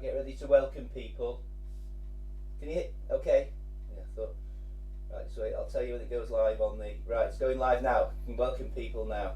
get ready to welcome people. Can you hit? Okay. Yeah, I thought. Right, so I'll tell you when it goes live on the. Right, it's going live now. You can welcome people now.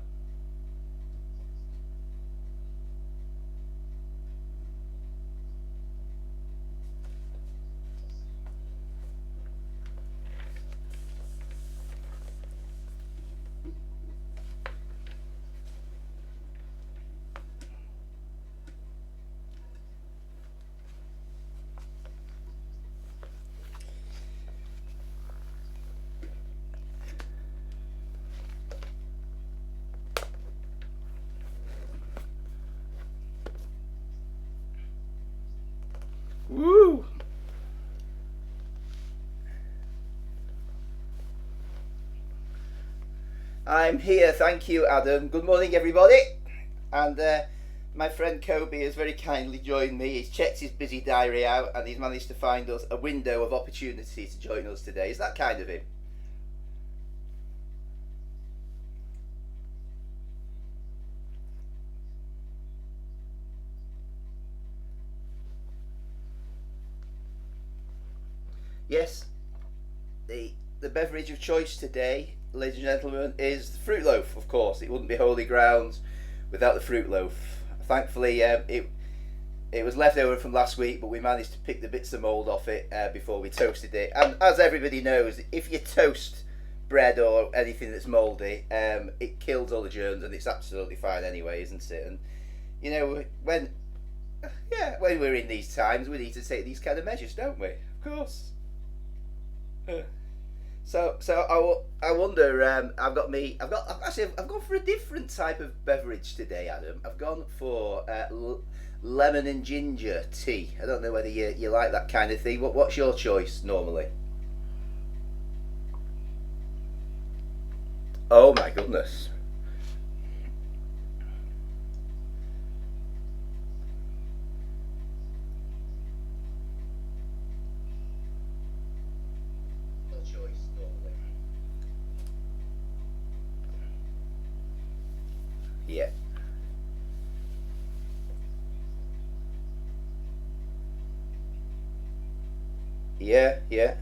Woo! I'm here, thank you, Adam. Good morning, everybody. And my friend Kobe has very kindly joined me. He's checked his busy diary out and he's managed to find us a window of opportunity to join us today. Is that kind of him? Yes, the beverage of choice today, ladies and gentlemen, is the fruit loaf. Of course, it wouldn't be holy ground without the fruit loaf. Thankfully, it was left over from last week, but we managed to pick the bits of mould off it before we toasted it. And as everybody knows, if you toast bread or anything that's mouldy, it kills all the germs, and it's absolutely fine anyway, isn't it? And you know, when we're in these times, we need to take these kind of measures, don't we? Of course. I wonder. I've gone for a different type of beverage today, Adam. I've gone for lemon and ginger tea. I don't know whether you like that kind of thing. What's your choice normally? Oh my goodness. Your choice normally. Yeah. Yeah, yeah,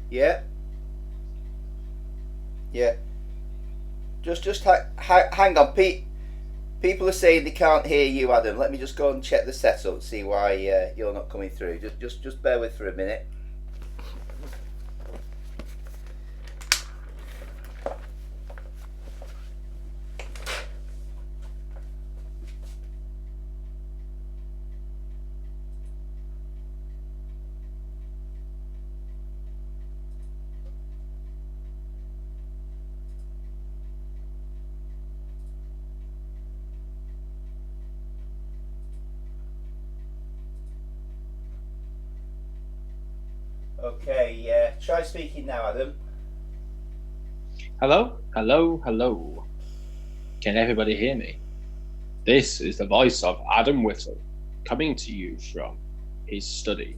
yeah, yeah. Hang on, Pete. People are saying they can't hear you, Adam. Let me just go and check the setup and see why you're not coming through. Just bear with for a minute. Okay, yeah. Try speaking now, Adam. Hello, hello, hello. Can everybody hear me? This is the voice of Adam Whittle, coming to you from his study.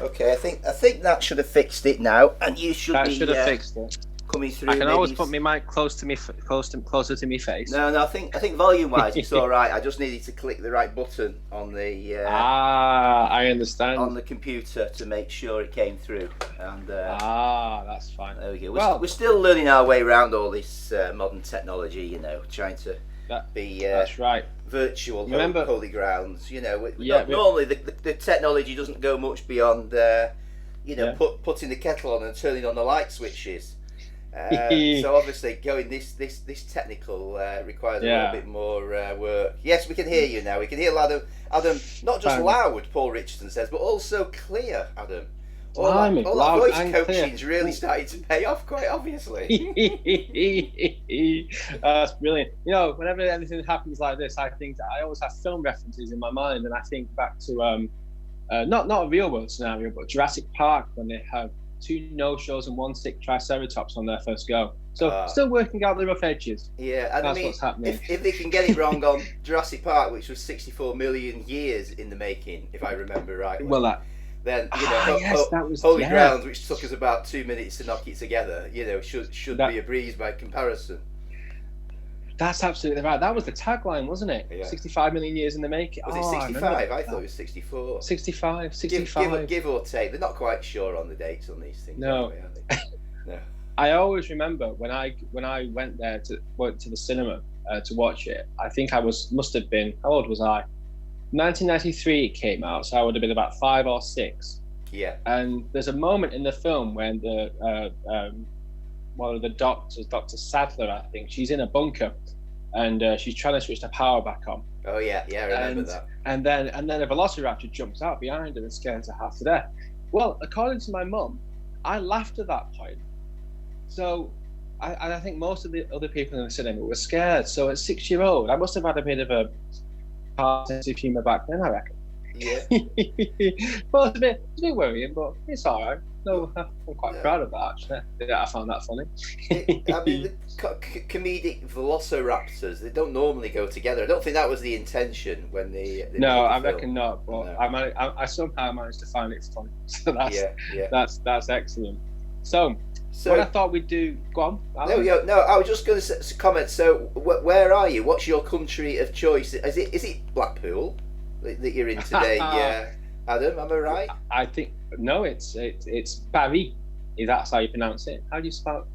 Okay, I think that should have fixed it now, and you should That be should have fixed it. coming through. I can always put my mic close to me, closer to me face. No, I think volume wise it's all right. I just needed to click the right button on the I understand. on the computer to make sure it came through. And that's fine. there we go. Well, We're still learning our way around all this modern technology. You know, trying to be that's right. virtual Remember- holy grounds. You know, Yeah, normally the technology doesn't go much beyond Yeah. putting the kettle on and turning on the light switches. So obviously going this technical requires a little bit more work. Yes, we can hear you now. We can hear Adam. Adam, not just loud, Paul Richardson says, but also clear, Adam. All that loud voice and coaching's clear. really starting to pay off, quite obviously. That's brilliant. You know, whenever anything happens like this, I think I always have film references in my mind, and I think back to not a real world scenario, but Jurassic Park when they have two no-shows and one sick Triceratops on their first go. So still working out the rough edges. Yeah, and That's I mean, what's happening. if they can get it wrong on Jurassic Park, which was 64 million years in the making, if I remember right. Well, then Yes, that was Holy Grounds, which took us about 2 minutes to knock it together, should be a breeze by comparison. That's absolutely right. That was the tagline, wasn't it? Yeah. 65 million years in the making. Was it 65? I thought it was 64. 65. Give or take. They're not quite sure on the dates on these things. No. Anyway, are they? No. I always remember when I went there went to the cinema to watch it. I think must have been, how old was I? 1993 it came out, so I would have been about 5 or 6. Yeah. And there's a moment in the film when the one of the doctors, Dr. Sadler, I think, she's in a bunker, and she's trying to switch the power back on. Oh yeah, I remember that. And then a velociraptor jumps out behind her and scares her half to death. Well, according to my mum, I laughed at that point. So I think most of the other people in the cinema were scared. So at 6-year-old, I must have had a bit of a sense of humour back then, I reckon. Yeah. Well, it's a bit worrying, but it's all right. No, I'm quite proud of that, actually. Yeah, I found that funny. I mean, the comedic velociraptors, they don't normally go together. I don't think that was the intention when they No, I made the film. reckon not. But no. I somehow managed to find it funny. So that's excellent. So what I thought we'd do. Go on. Alan. No. I was just going to comment. So, where are you? What's your country of choice? Is it Blackpool that you're in today? Yeah, Adam, am I right? I think no. It's Paris. That's how you pronounce it. How do you spell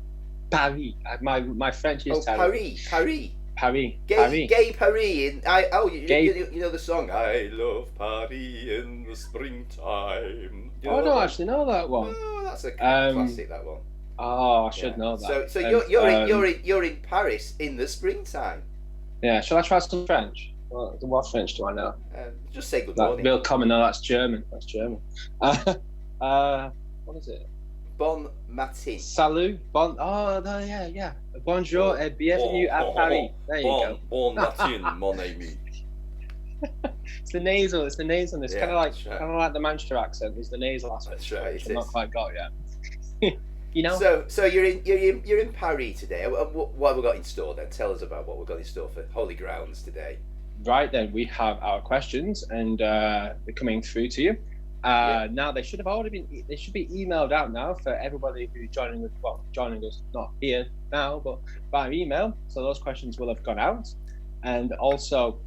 Paris? My French is Paris. Gay Paris. You know the song. I love Paris in the springtime. I don't actually know that one. Oh, that's a classic. That one. Oh, I should know that. So you're in Paris in the springtime. Yeah. Shall I try some French? What French do I know? Just say good morning. Real common. No, that's German. What is it? Bon matin. Salut. Bon. Oh, no, yeah. Bonjour et bienvenue à Paris. There you go. Bon matin, mon ami. It's the nasal. It's kind of like the Manchester accent. It's the nasal aspect. That's right. I've not quite got yet. You know. So you're in Paris today. What have we got in store then? Tell us about what we've got in store for Holy Grounds today. Right then, we have our questions, and they're coming through to you. Now they should be emailed out now for everybody who's joining us not here now, but by email. So those questions will have gone out, and also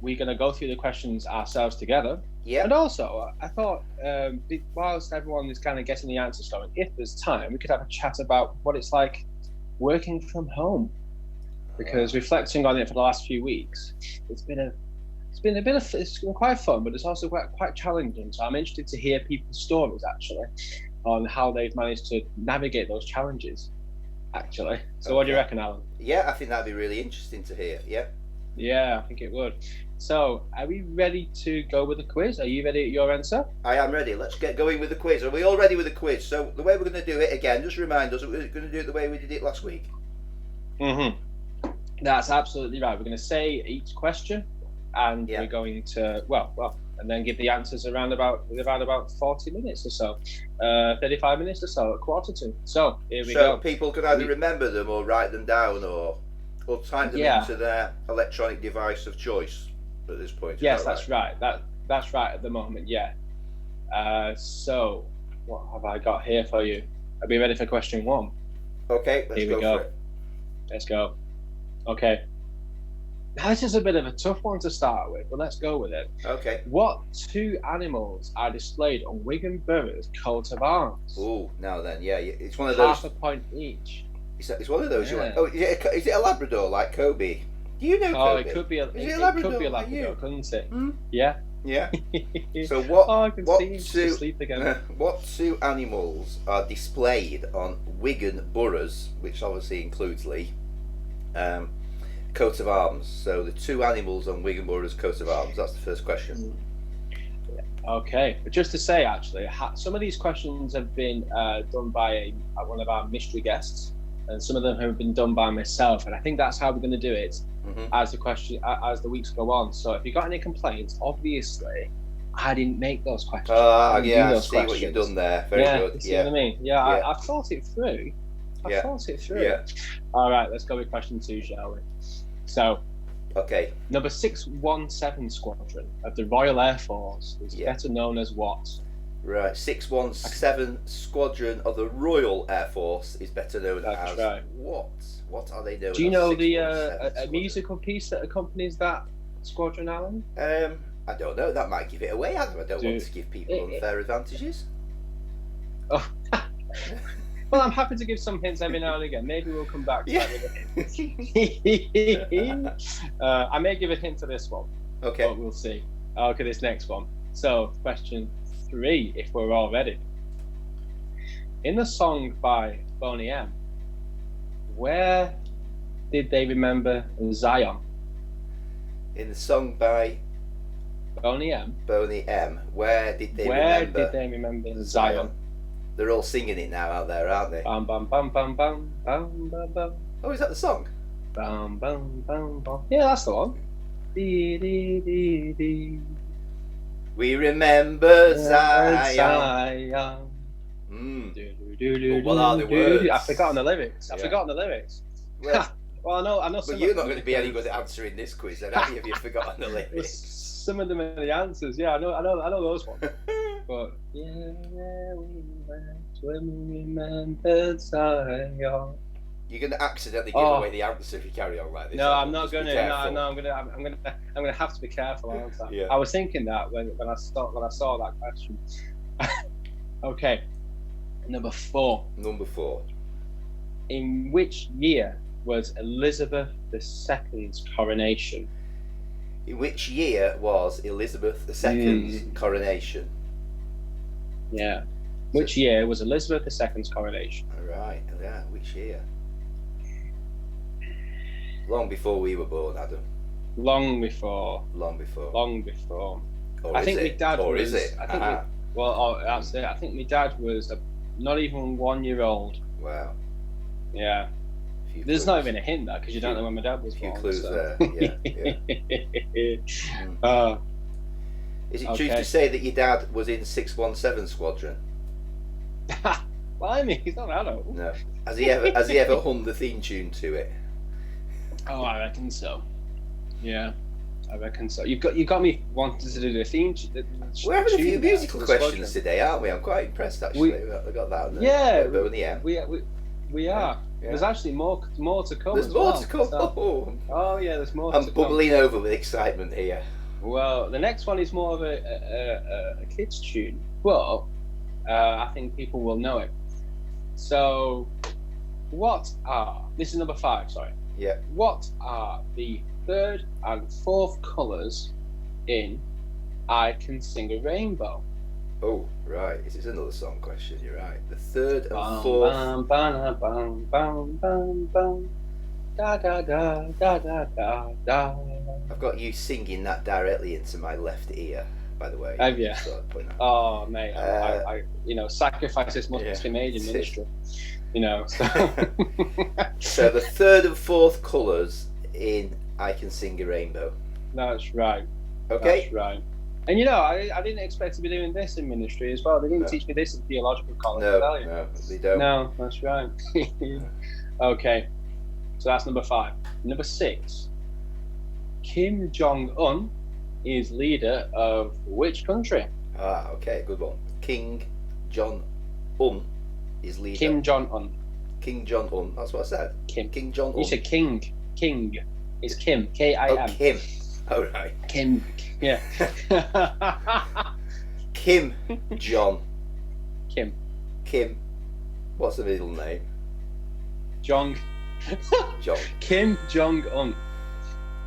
we're going to go through the questions ourselves together. Yeah. And also, I thought whilst everyone is kind of getting the answers going, if there's time, we could have a chat about what it's like working from home. Because reflecting on it for the last few weeks, it's been quite fun, but it's also quite challenging. So I'm interested to hear people's stories actually on how they've managed to navigate those challenges. Actually, so what do you reckon, Alan? Yeah, I think that'd be really interesting to hear. Yeah. Yeah, I think it would. So, are we ready to go with the quiz? Are you ready at your end, sir? I am ready. Let's get going with the quiz. Are we all ready with the quiz? So the way we're going to do it again, just remind us that we're going to do it the way we did it last week. Mm-hmm. That's absolutely right. We're going to say each question, and we're going to and then give the answers around about 40 minutes or so, 35 minutes or so, a quarter to. So here we go. So people can either remember them or write them down or type them into their electronic device of choice at this point. Yes, that's right. That's right at the moment. Yeah. So what have I got here for you? Are we ready for question 1? Okay, let's go for it. Let's go. Okay. Now, this is a bit of a tough one to start with, but let's go with it. Okay. What 2 animals are displayed on Wigan Borough's coat of arms? Oh, now then, it's one of those. Half a point each. It's one of those. Yeah. Oh, is it a Labrador like Kobe? Do you know Kobe? Oh, it could be a Labrador, couldn't it? Hmm? Yeah. Yeah. So what? I can see him to sleep again. What 2 animals are displayed on Wigan Borough's, which obviously includes Lee, coat of arms? So the 2 animals on Wigan Borough's coat of arms. That's the first question. Okay, but just to say, actually, some of these questions have been done by one of our mystery guests, and some of them have been done by myself. And I think that's how we're going to do it as the weeks go on. So if you got any complaints, obviously, I didn't make those questions. I see what you've done there. Very good. You see what I mean? Yeah. I've thought it through. Yeah. All right, let's go with question 2, shall we? So, okay. Number 617 Squadron of the Royal Air Force is better known as what? Right, 617 Squadron of the Royal Air Force is better known That's as right. what? What are they known as? Do you know the 617 a Squadron? musical piece that accompanies that squadron, Alan? I don't know. That might give it away, Adam. I don't want to give people unfair advantages. Oh. Well, I'm happy to give some hints every now and again. Maybe we'll come back to that with a hint. I may give a hint to this one. Okay. But we'll see. I'll look at this next one. So, question 3, if we're all ready. In the song by Boney M, where did they remember Zion? In the song by Boney M, where did they remember remember Zion? They're all singing it now out there, aren't they? Bam bam bam bam bam bam bam bam. Oh, is that the song? Bam bam bam bam. Yeah, that's the one. Dee, dee, dee, dee. We remember Zion. Zion. What are the words? I've forgotten the lyrics. Well, well, I know. But you're not going to be any good at answering this quiz, then, have you? Have you forgotten the lyrics? Some of them are the answers. Yeah, I know those ones. But yeah, we went when we remembered Zion. You're going to accidentally give away the answer if you carry on like this. No, I'm not going to. No, I'm going to have to be careful. Aren't I? Yeah. I was thinking that when I saw that question. Okay, number 4. In which year was Elizabeth II's coronation? In which year was Elizabeth II's coronation? Yeah. Which year was Elizabeth II's coronation? Right, yeah, which year? Long before we were born, Adam. Long before. Or I think is my dad or was. is it? I think that's it. I think my dad was not even 1 year old. Wow. Yeah. There's not even a hint there because you don't know when my dad was born. A few clues there. Yeah. Is it true to say that your dad was in 617 Squadron? Blimey, he's not that old. No. Has he ever hummed the theme tune to it? Oh, I reckon so. Yeah, I reckon so. You got me wanting to do the theme. We're having a few musical questions today, aren't we? I'm quite impressed actually. I got that. We are. Yeah. There's actually more to come. There's more to come. Oh yeah, there's more. I'm bubbling over with excitement here. Well, the next one is more of a kids tune, but I think people will know it. So, this is number 5. Sorry. Yeah. What are the 3rd and 4th colours in I Can Sing a Rainbow? Oh, right. This is another song question. You're right. The 3rd and 4th. Bam, bam, bam, bam, bam. Da da da da da da da. I've got you singing that directly into my left ear, by the way. Have you? Oh, mate. I sacrifices must be made in ministry. So. So the 3rd and 4th colours in I Can Sing a Rainbow. That's right. Okay. That's right. And I didn't expect to be doing this in ministry as well. They didn't teach me this in theological college. No, they don't. No, that's right. Okay. So that's number 5. Number 6. Kim Jong-un is leader of which country? Ah, okay, good one. King Jong-un is leader. Kim Jong-un. King Jong-un. That's what I said. King Jong-un. You said King. King. It's Kim. K-I-M. Oh, Kim. Oh, right. Kim. Yeah. Kim John. Kim. What's the middle name? John. Kim Jong-un.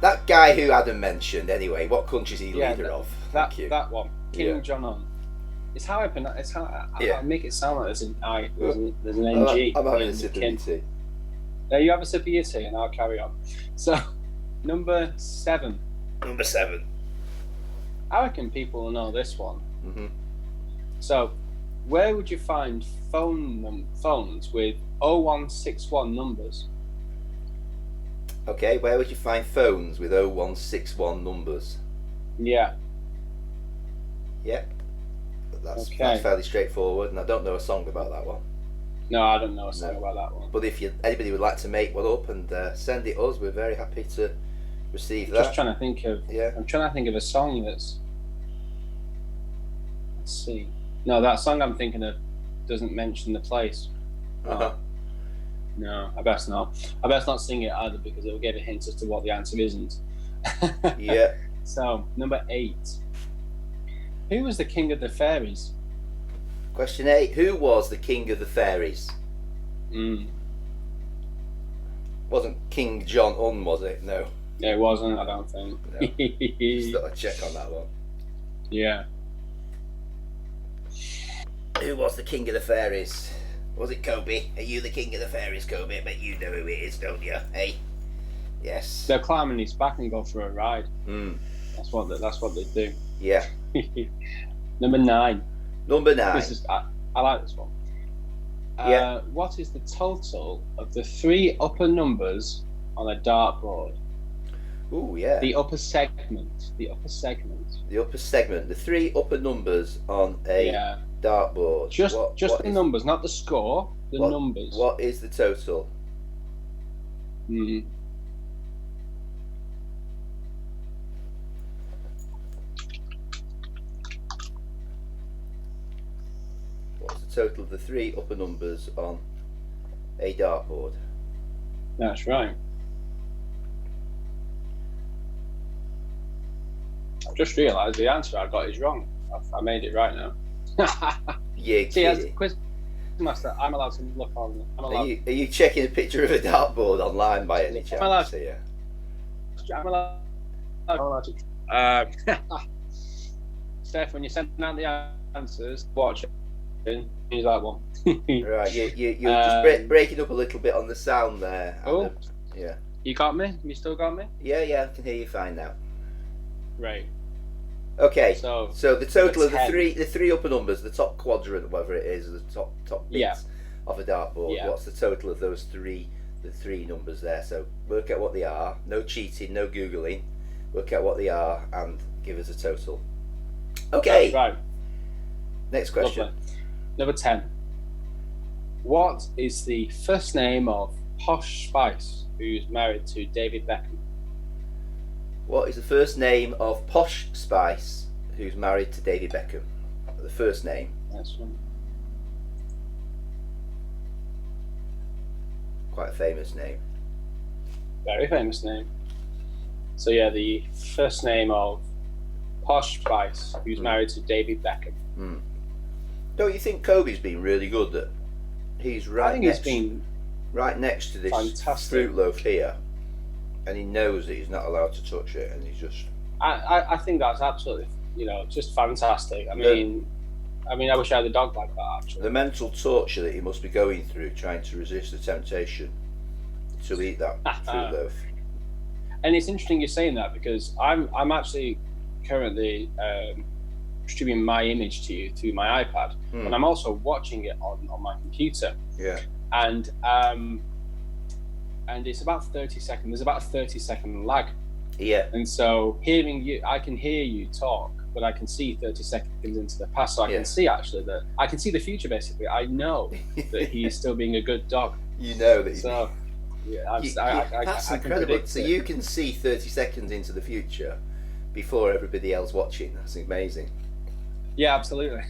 That guy who Adam mentioned, anyway, what country is he leader of? That one. Kim Jong-un. It's how I pronounce. It's how I make it sound like there's an I. There's an NG. I'm having a sip of your tea. Now you have a sip of your tea, and I'll carry on. So, number 7. I reckon people will know this one. Mm-hmm. So, where would you find phones with 0161 numbers? Okay, where would you find phones with 0161 numbers? Yeah. Yep. That's fairly straightforward, and I don't know a song about that one. No, I don't know a song about that one. But if anybody would like to make one up and send it us, we're very happy to receive that. Just trying to think of. Yeah. I'm trying to think of a song that's. Let's see. No, that song I'm thinking of doesn't mention the place. Uh-huh. No, I best not. I best not sing it either because it will give a hint as to what the answer isn't. Yeah. So, number 8. Who was the king of the fairies? Question 8. Who was the king of the fairies? Wasn't King John Un, was it? No. It wasn't, I don't think. No. Just thought I'd check on that one. Yeah. Who was the king of the fairies? Was it Kobe? Are you the king of the fairies, Kobe? I bet you know who it is, don't you? Hey? Yes. They'll climb on his back and go for a ride. That's what they do. Yeah. Number 9. Number 9. This is I like this one. Yeah. What is the total of the 3 upper numbers on a dartboard? Ooh, yeah. The upper segment. The upper segment. The upper segment. The 3 upper numbers on a dartboard. Just the numbers, not the score. The numbers. What is the total? What's the total of the 3 upper numbers on a dartboard? That's right. I've just realised the answer I got is wrong. I made it right now. Yeah. See, as a quiz master, I'm allowed to look on. Are you checking a picture of a dartboard online by any chance? I'm allowed to. Steph, when you send out the answers, watch it. Use that one. Right, you're just breaking up a little bit on the sound there. Oh, yeah. You got me? You still got me? Yeah, I can hear you fine now. Right. Okay. So the total of the three upper numbers, the top quadrant, whatever it is, the top bits of a dartboard. Yeah. What's the total of those the 3 numbers there? So work out what they are. No cheating, no googling. Work out what they are and give us a total. Okay. That's right. Next question. Lovely. Number 10. What is the first name of Posh Spice, who's married to David Beckham? What is the first name of Posh Spice, who's married to David Beckham? The first name. That's one. Quite a famous name. Very famous name. So yeah, the first name of Posh Spice, who's married to David Beckham. Don't you think Kobe's been really good that he's right next to this fantastic fruit loaf here, and he knows that he's not allowed to touch it, and he's just. I think that's absolutely, just fantastic. I mean, I wish I had a dog like that. Actually, the mental torture that he must be going through trying to resist the temptation to eat that fruit loaf. And it's interesting you're saying that because I'm actually currently streaming my image to you through my iPad, and I'm also watching it on my computer. Yeah. And it's about 30 seconds. There's about a 30-second lag. Yeah. And so hearing you, I can hear you talk, but I can see 30 seconds into the past, so I can see actually that I can see the future. Basically, I know that he is still being a good dog. You know that. So yeah, that's incredible. So you can see 30 seconds into the future before everybody else watching. That's amazing. Yeah, absolutely.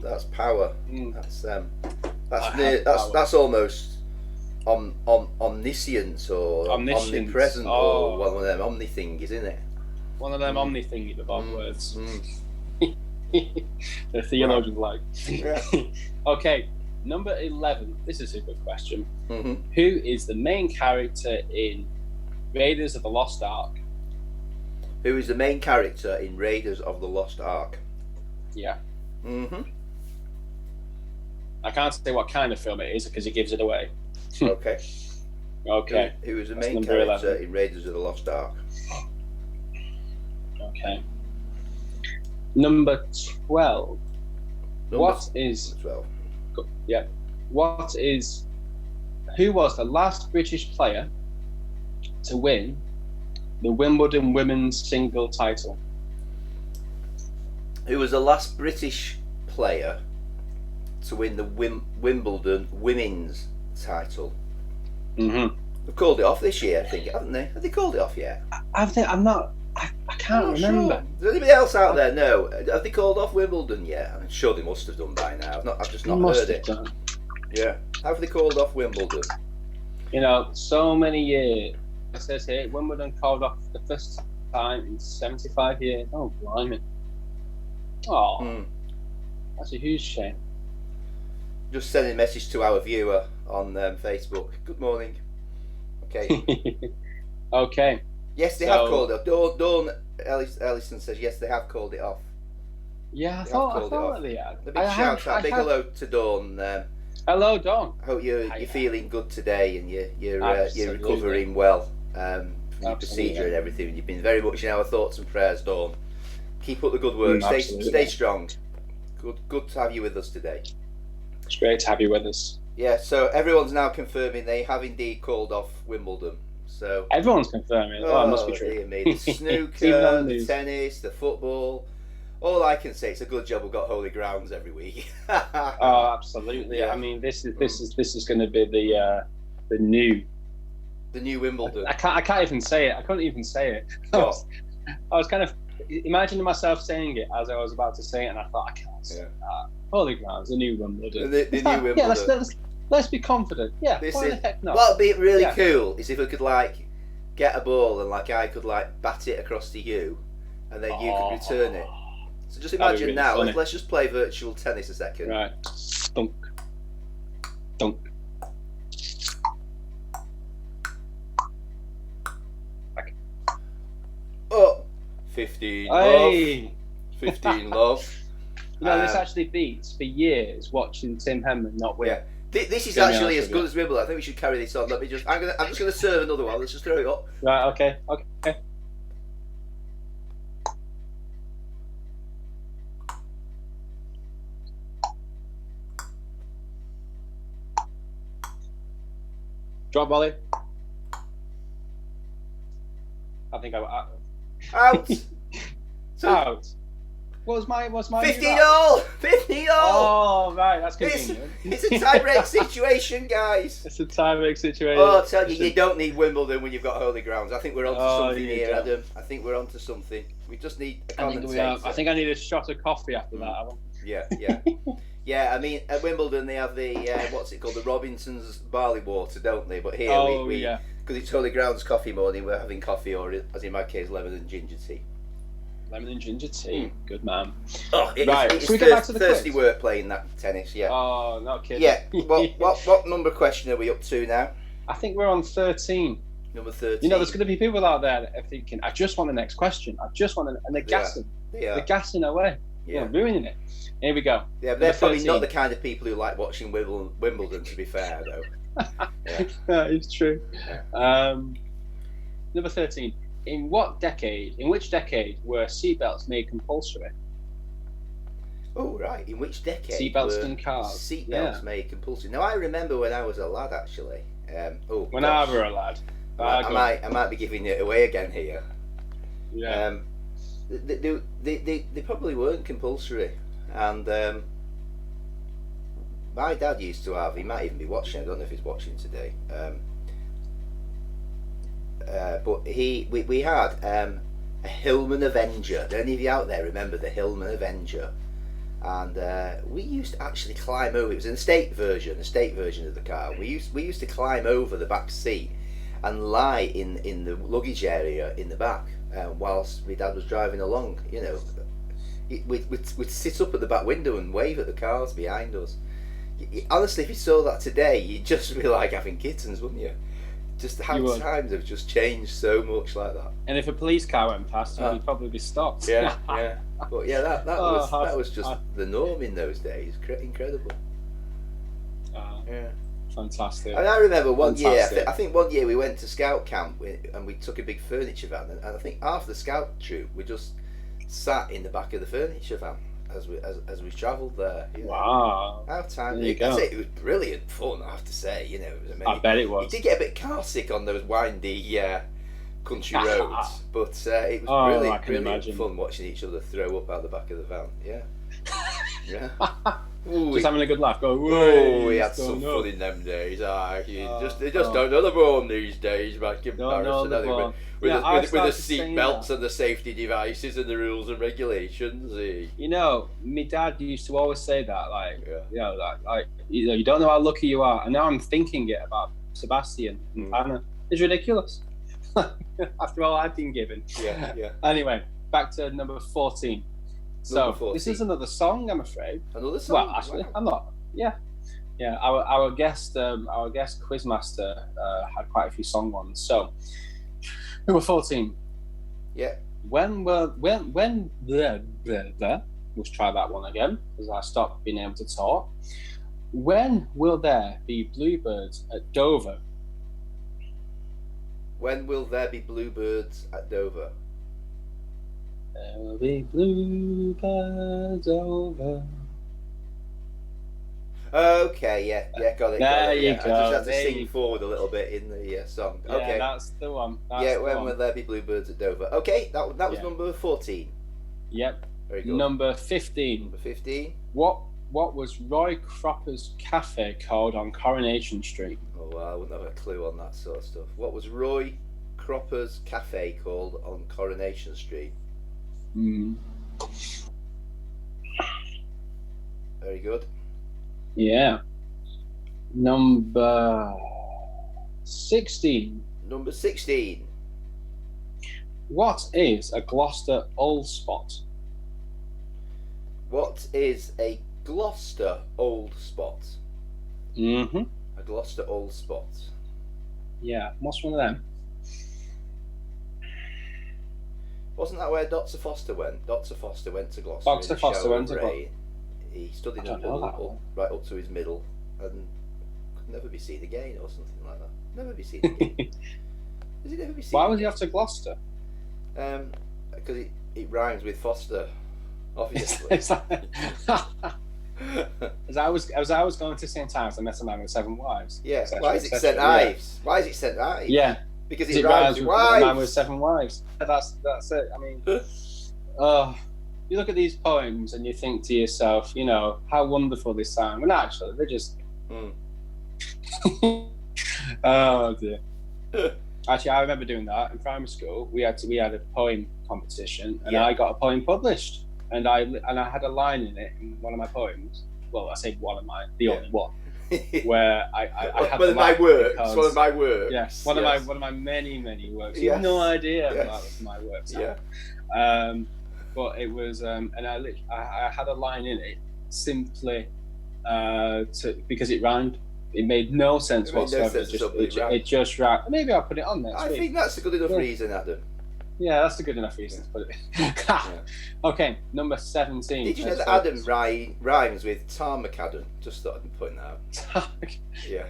That's power. That's almost omniscience or omnipresent or one of them omni things, isn't it? One of them omni thingy, the Bob words. The theologians like. Yeah. Okay, number 11. This is a good question. Mm-hmm. Who is the main character in Raiders of the Lost Ark? Who is the main character in Raiders of the Lost Ark? Yeah. Mm-hmm. I can't say what kind of film it is because it gives it away. Okay. Okay. Who is the main character in Raiders of the Lost Ark? Okay. Number 12. Number 12? Yeah. Who was the last British player to win the Wimbledon women's single title? Who was the last British player to win the Wimbledon women's title? Mm-hmm. They've called it off this year, I think, haven't they? Have they called it off yet? I can't can't remember. Sure. Does anybody else out there know? Have they called off Wimbledon yet? I'm sure they must have done by now. I've just not heard it. Done. Yeah. How have they called off Wimbledon? You know, so many years. It says here, Wimbledon called off the first time in 75 years. Oh, blimey. Oh, that's a huge shame. Just sending a message to our viewer on Facebook. Good morning. Okay. Okay. Yes, they have called it off. Dawn Ellison says yes, they have called it off. Yeah, I thought they had. A big shout out, big hello to Dawn. Hello, Dawn. Hope you're feeling good today and you're recovering well from your procedure and everything. You've been very much in our thoughts and prayers, Dawn. Keep up the good work. Stay strong. Good to have you with us today. It's great to have you with us. Yeah, so everyone's now confirming they have indeed called off Wimbledon. So everyone's confirming. Oh, it must be true. Dear me. The snooker, the tennis, the football. All I can say, it's a good job we've got holy grounds every week. Oh, absolutely. Yeah. I mean, this is going to be the new Wimbledon. I can't even say it. I couldn't even say it. I was kind of imagining myself saying it as I was about to say it, and I thought I can't say that. Holy grounds, the new Wimbledon. The new Wimbledon. Yeah, let's be confident. Yeah. Why the heck not? What would be really cool is if we could get a ball and I could bat it across to you, and then you could return it. So just imagine really now. Let's just play virtual tennis a second. Right. Dunk. Dunk. Back. Oh. 15 love. 15 love. You know, this actually beats for years watching Tim Henman not win. Yeah. This is actually as good as Wimbledon. I think we should carry this on. I'm just gonna serve another one. Let's just throw it up. Right. Okay. Drop volley. I think I'm out. Out. What's my 15-all. 15-all. Oh right, that's convenient. It's a tie-break situation, guys. It's a tie-break situation. Oh, I'll tell you, you don't need Wimbledon when you've got holy grounds. I think we're onto something here, Adam. I think we're onto something. We just need a commentator. I think I need a shot of coffee after that. Yeah. Yeah, I mean, at Wimbledon they have the, what's it called, the Robinson's barley water, don't they? But here, because it's Holy Grounds coffee morning, we're having coffee, or as in my case, lemon and ginger tea. Lemon and ginger tea, good man. Oh, it's Should we get back to the thirsty quiz? work playing that tennis, yeah. Oh, not kidding. Yeah, what number question are we up to now? I think we're on 13. Number 13. You know, there's going to be people out there that are thinking, I just want the next question. And they're gassing. They're gassing away. Yeah, ruining it. Here we go. Yeah, but they're probably not the kind of people who like watching Wimbledon, to be fair, though. Yeah. That is true. Yeah. Number 13. In which decade were seatbelts made compulsory? Oh, right. In which decade? Seatbelts in cars. Seatbelts made compulsory. Now, I remember when I was a lad, actually. When I was a lad. I might be giving it away again here. Yeah. They probably weren't compulsory. And my dad used to have, he might even be watching, I don't know if he's watching today. But we had a Hillman Avenger. Do any of you out there remember the Hillman Avenger? And we used to actually climb over. It was an estate version of the car. We used to climb over the back seat and lie in the luggage area in the back whilst my dad was driving along. You know, we'd sit up at the back window and wave at the cars behind us. Honestly, if you saw that today, you'd just be like having kittens, wouldn't you? Just how times have just changed so much like that. And if a police car went past, you'd probably be stopped. Yeah. But yeah, that was just the norm in those days. Incredible. Yeah. Fantastic. And I remember one year, I think one year we went to scout camp and we took a big furniture van, and I think half the scout troop we just sat in the back of the furniture van as we travelled there. You know. Wow. How time it was brilliant fun, I have to say. You know, it was amazing. I bet it was. You did get a bit car sick on those windy country roads, but it was brilliant fun watching each other throw up out the back of the van. Yeah. Yeah. Ooh, Just having a good laugh. Go, oh, we had "Whey, some go fun in them days. They oh. don't know the bone these days, back in Don't know comparison. the I think, bone. with Yeah, the, I with the started seat saying belts that. and the safety devices and the rules and regulations. You know, my dad used to always say that, like, Yeah. you know, you don't know how lucky you are. And now I'm thinking it about Sebastian and Anna. It's ridiculous. After all I've been given. Yeah. Anyway, back to number 14. So 14. this is another song, I'm afraid. Another song. Well, actually, wow. I'm not. Yeah. Our guest quizmaster had quite a few song ones. So number 14. Yeah. Let's try that one again because I stopped being able to talk. When will there be bluebirds at Dover? When will there be bluebirds at Dover? There will be bluebirds over. Okay, yeah, got it. There you yeah. go. I just had to there sing forward a little bit in the song. Yeah, Okay. that's the one. That's yeah, the when one. will there be bluebirds at Dover? Okay, that was Yeah. number 14. Yep. Very good. Number 15. Number 15. What was Roy Cropper's cafe called on Coronation Street? Oh, well, I wouldn't have a clue on that sort of stuff. What was Roy Cropper's cafe called on Coronation Street? Very good. Yeah. Number 16. Number 16. What is a Gloucester Old Spot? What is a Gloucester Old Spot? Mm-hmm. A Gloucester Old Spot. Yeah, what's one of them? Wasn't that where Dr. Foster went? Dr. Foster went to Gloucester. Dr. Foster went to Gloucester. He stood in I a don't know that pool one. right up to his middle and could never be seen again or something like that. Never be seen again. Does he never be seen Why was he again? off to Gloucester? Because it rhymes with Foster, obviously. It's like- as I was going to St. Ives, I met a man with 7 wives. Yeah. Et cetera, Why is it et St. cetera. Ives? Why is it St. Ives? Yeah. Because It it rhymes with with a man with wives. 7 wives. That's it. I mean, you look at these poems and you think to yourself, you know, how wonderful they sound. Well, actually, they're just. Oh dear. Actually, I remember doing that in primary school. We had a poem competition, and Yeah. I got a poem published, and I had a line in it in one of my poems. Well, I say one of the only one, where I had one of my line works. because- One of my works. Yes, one of my many works. You Yes. have no idea Yes. about my works. Yeah. But it was, and I had a line in it simply because it rhymed. It made no sense It made no whatsoever. sense at all, but it rhymed. It just rhymed. Maybe I'll put it on next I week. think that's a good enough Yeah. reason, Adam. Yeah, that's a good enough reason to put it. Okay, number 17. Did you know that Adam rhymes with Tar McAdam? Just thought I'd point that out. Yeah.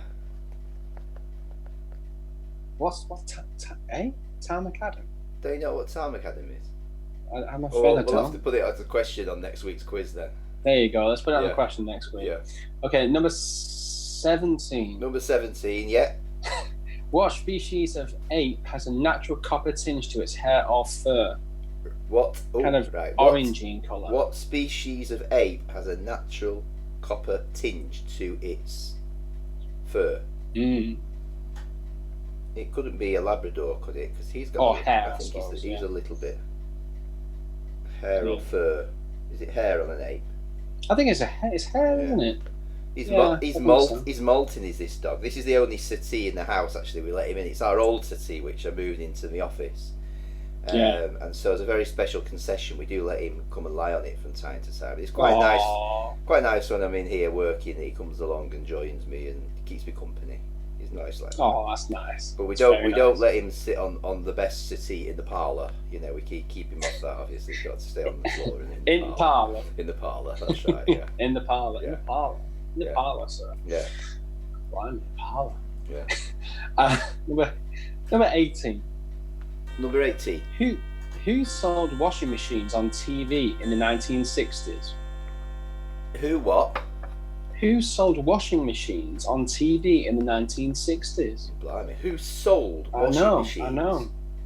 What's Tam McAdam? Don't you know what Tar McAdam is? I'm afraid Oh, I we'll have don't. to put it as a question on next week's quiz then. There you go. Let's put it on Yeah. the question next week. Yeah. Okay, number 17. Number 17, yeah. What species of ape has a natural copper tinge to its hair or fur? What? Oh, Kind of right. orangey in colour. What species of ape has a natural copper tinge to its fur? Mm. It couldn't be a Labrador, could it? Because he's got. Or hair, I think I suppose, he's yeah. a little bit hair Yeah. or fur. Is it hair on an ape? I think it's hair, Yeah. isn't it? He's Yeah, I he's think molt so. he's molting is this dog. This is the only settee in the house actually we let him in. It's our old settee which I moved into the office. Yeah. And so as a very special concession we do let him come and lie on it from time to time. It's quite nice. Aww. Quite nice when I'm in here working. He comes along and joins me and keeps me company. He's nice like that. Oh, that's nice. But we That's don't very don't nice. let him sit on the best settee in the parlour. You know, we keep him off that. Obviously, he's got to stay on the floor and In the parlour. In the parlour, that's right. Yeah, In the parlour. In Yeah. the parlour. In the Yeah. parlour, sir. yeah, Blimey, parlour. yeah. Number 18. Number 18. Who sold washing machines on TV in the 1960s? Who? What? Who sold washing machines on TV in the 1960s? Blimey. Who sold I washing know. machines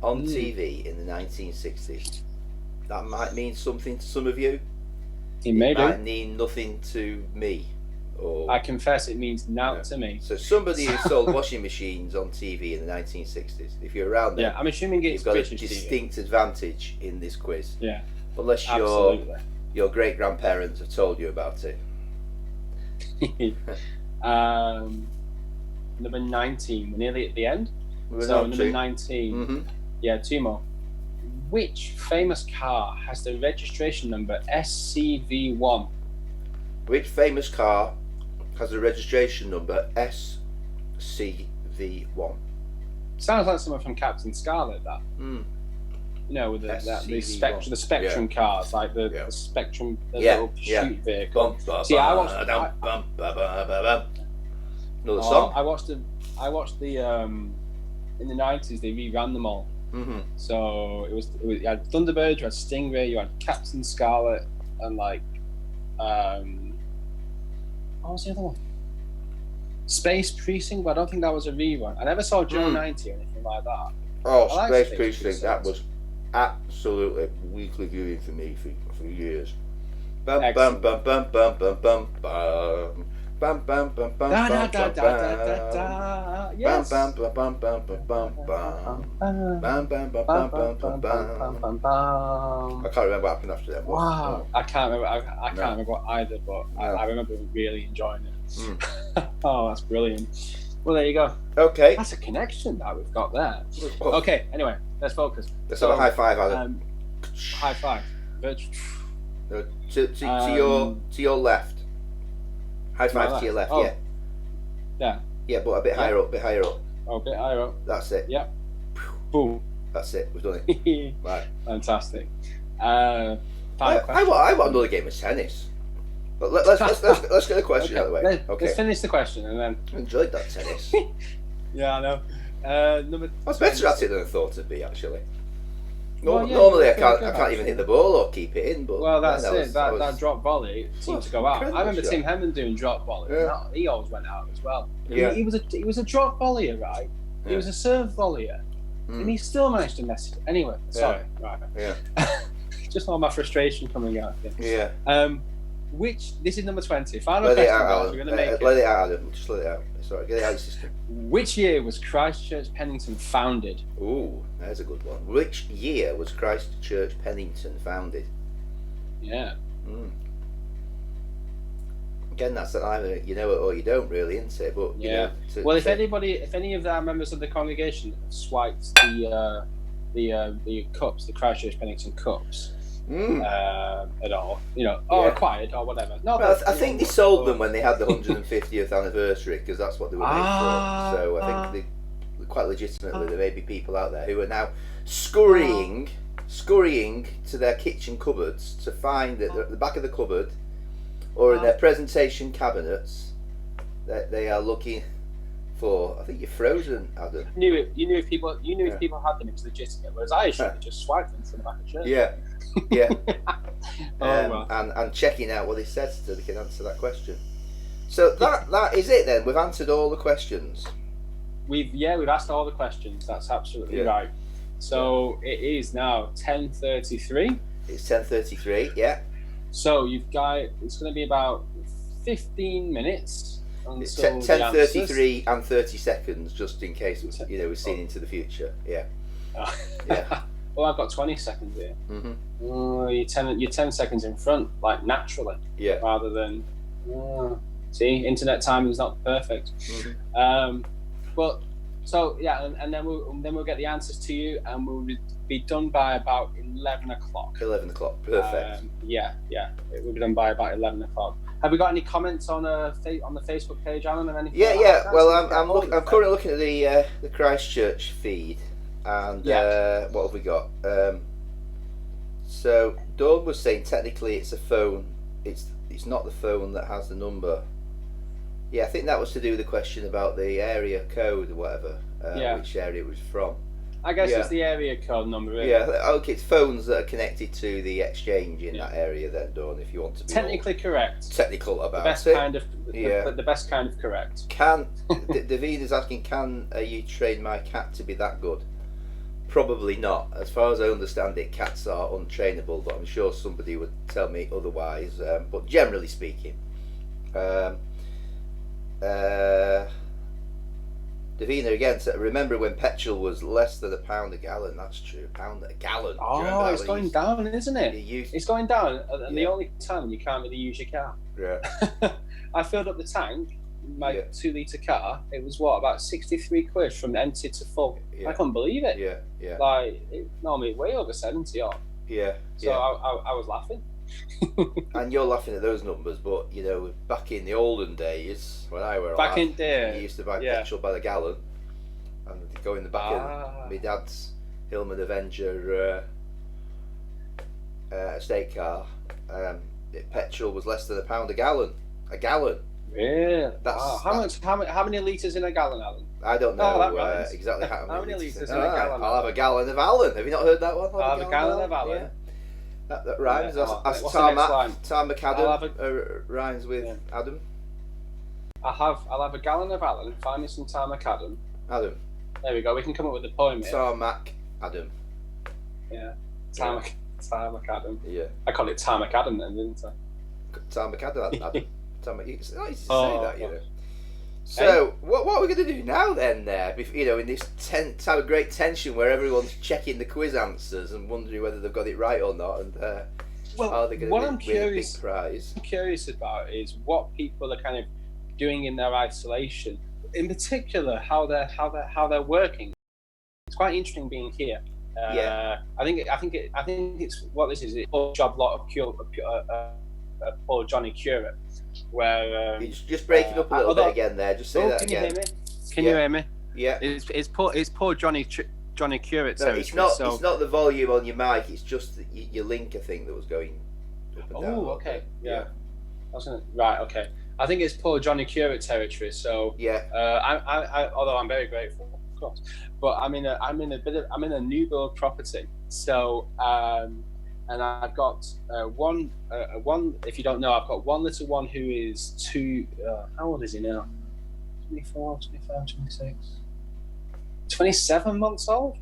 on Mm. TV in the 1960s? That might mean something to some of you. It may might do. mean nothing to me. Or I confess it means nought to me. so somebody who sold washing machines on TV in the 1960s. If you're around there, Yeah, I'm assuming it's you've got British a TV. distinct advantage in this quiz. Yeah, Unless absolutely. your great grandparents have told you about it. Number 19. We're nearly at the end. We're So not number too- 19. Mhm. Yeah, two more. Which famous car has the registration number SCV1? Which famous car has a registration number SCV1? Sounds like someone from Captain Scarlet. That Mm. you know, with the SCV1. the Spectrum cars, like the Spectrum, the Yeah, little yeah. shoot vehicle. Bum, ba, See, I ba, watched- dum, bum, ba, ba, ba, ba. Another song? I watched the in the 90s they reran them all. Mm-hmm. So it was you had Thunderbird, you had Stingray, you had Captain Scarlet, and like what was the other one? Space Precinct, but I don't think that was a rerun. I never saw Joe 90 or anything like that. Oh, I like Space Space Precinct, that Precinct. was absolutely weekly viewing for me for years. Bum, bum, Excellent. bum, bum, bum, bum, bum, bum. Bum, bum, bum, bum, Da da bum, da bum, da da da bum. da. Yes. Bum, bum, bum, bum, bum, bum, bum. Bum, bum, bum, bum, bum, bum, bum. I can't remember what happened after that. Wow, I can't remember. I can't No. remember what either, but No. I remember really enjoying it. Mm. Oh, that's brilliant. Well, there you go. Okay. That's a connection that we've got there. Oh, Okay. Anyway, let's focus. let's have a high five, Adam. High five. To your left. High five my to your left. left. Oh. Yeah. Yeah. Yeah, but a bit higher up. Oh, a bit higher up. That's it. Yeah. Boom. That's it. We've done it. Right. Fantastic. Final question. I want another game of tennis. But let's get the question out of the way. Okay. Let's finish the question and then. I enjoyed that tennis. Yeah, I know. Number. I was better at it than I thought it'd be, actually. Well, yeah, Normally, I you're can't good, even actually. hit the ball or keep it in. But Well, that's man, it. That drop volley seemed to go out. I incredible remember shot. Tim Henman doing drop volley. Yeah. He always went out as well. Yeah. He was a drop volleyer, right? He Yeah. was a serve volleyer, and he still managed to mess it. Anyway, sorry. Right. Yeah. Just all my frustration coming out. Yeah. This is number 20. Final Let it question, out, guys. Adam. We're gonna make Let it. it out, Adam. Just let it out. It's alright. Get it out of your system. Which year was Christchurch Pennington founded? Ooh, there's a good one. Which year was Christchurch Pennington founded? Yeah. Mm. Again, that's either you know it or you don't, really, isn't it? But you Yeah. know, Well, if any of our members of the congregation have swiped the cups, the Christchurch Pennington cups, at all, or Yeah. acquired or whatever. No, Well, I think they sold them when they had the 150th anniversary because that's what they were made for. So I think quite legitimately there may be people out there who are now scurrying to their kitchen cupboards to find that at the back of the cupboard or in their presentation cabinets that they are looking for. I think you're frozen, Adam. You knew if people had them, it was legitimate. Whereas I assumed they just swiped them to the back of the shirt. Yeah, yeah. Well. And checking out what it says so they can answer that question. So that is it then. We've answered all the questions. We've asked all the questions. That's absolutely right. So it is now 10:33. It's 10:33. Yeah. So it's going to be about 15 minutes It's until 10:33 and 30 seconds, just in case we're seeing into the future. Yeah. Yeah. Well, I've got 20 seconds here. Mhm. You're 10 seconds in front, like naturally, Yeah. rather than. See, internet timing is not perfect. Mhm. But so yeah, and then we'll get the answers to you, and we'll be done by about 11 o'clock. 11 o'clock. Perfect. Yeah, it will be done by about 11 o'clock. Have we got any comments on the Facebook page, Alan, or anything? Yeah, like yeah. that? Well, I'm currently looking at the Christchurch feed, and what have we got? So Dawn was saying technically it's a phone. It's not the phone that has the number. Yeah, I think that was to do with the question about the area code or whatever. Which area it was from. I guess Yeah. it's the area code number. Really. Yeah, okay, it's phones that are connected to the exchange in that area then, Dawn, if you want to be Technically correct. technical The about best it. kind of the best kind of correct. David is asking, can you train my cat to be that good? Probably not. As far as I understand it, cats are untrainable, but I'm sure somebody would tell me otherwise. But generally speaking, um, uh, Davina again said, remember when petrol was less than £1 a gallon? That's true. £1 a gallon. Oh, it's going down, isn't it? It's going down, and the only time you can't really use your car. Yeah. I filled up the tank, my 2-litre car. It was about 63 quid from empty to full. I couldn't believe it. Yeah. Like normally way over 70 odd. Yeah. So I was laughing. And you're laughing at those numbers, but back in the olden days when I were back in there, you used to buy petrol by the gallon, and go in the back of my dad's Hillman Avenger estate car. Petrol was less than £1 a gallon. A gallon. Yeah. How many litres in a gallon, Alan? I don't know exactly how many litres in a gallon. I'll have a gallon of Alan. Have you not heard that one? I'll have a gallon of Alan. Yeah. That rhymes. That's Tom McAdam rhymes with Adam. I'll have a gallon of Alan. Find me some Tom McAdam. Adam. There we go. We can come up with a poem here. Tom McAdam. Yeah. Tom McAdam. Yeah. I called it Tom McAdam then, didn't I? Tom McAdam. Adam. It's not easy to say that, you know. So, what are we going to do now then? In this time of great tension where everyone's checking the quiz answers and wondering whether they've got it right or not, and are they going to win a big prize? I'm curious about is what people are kind of doing in their isolation. In particular, how they're working. It's quite interesting being here. I think it's what this is. It's a job lot of Paul Johnny Curate. Where you're just breaking up a little bit again there. Just say that again. Can you hear me? Yeah. It's poor Johnny Curate. No, it's not. It's not the volume on your mic. It's just your link, I think, that was going up and down. Oh, okay. Yeah. Right. Okay. I think it's poor Johnny Curate territory. So I although I'm very grateful, of course, but I'm in a new build property. So and I've got one. If you don't know, I've got one little one who is how old is he now? 24, 25, 26, 27 months old.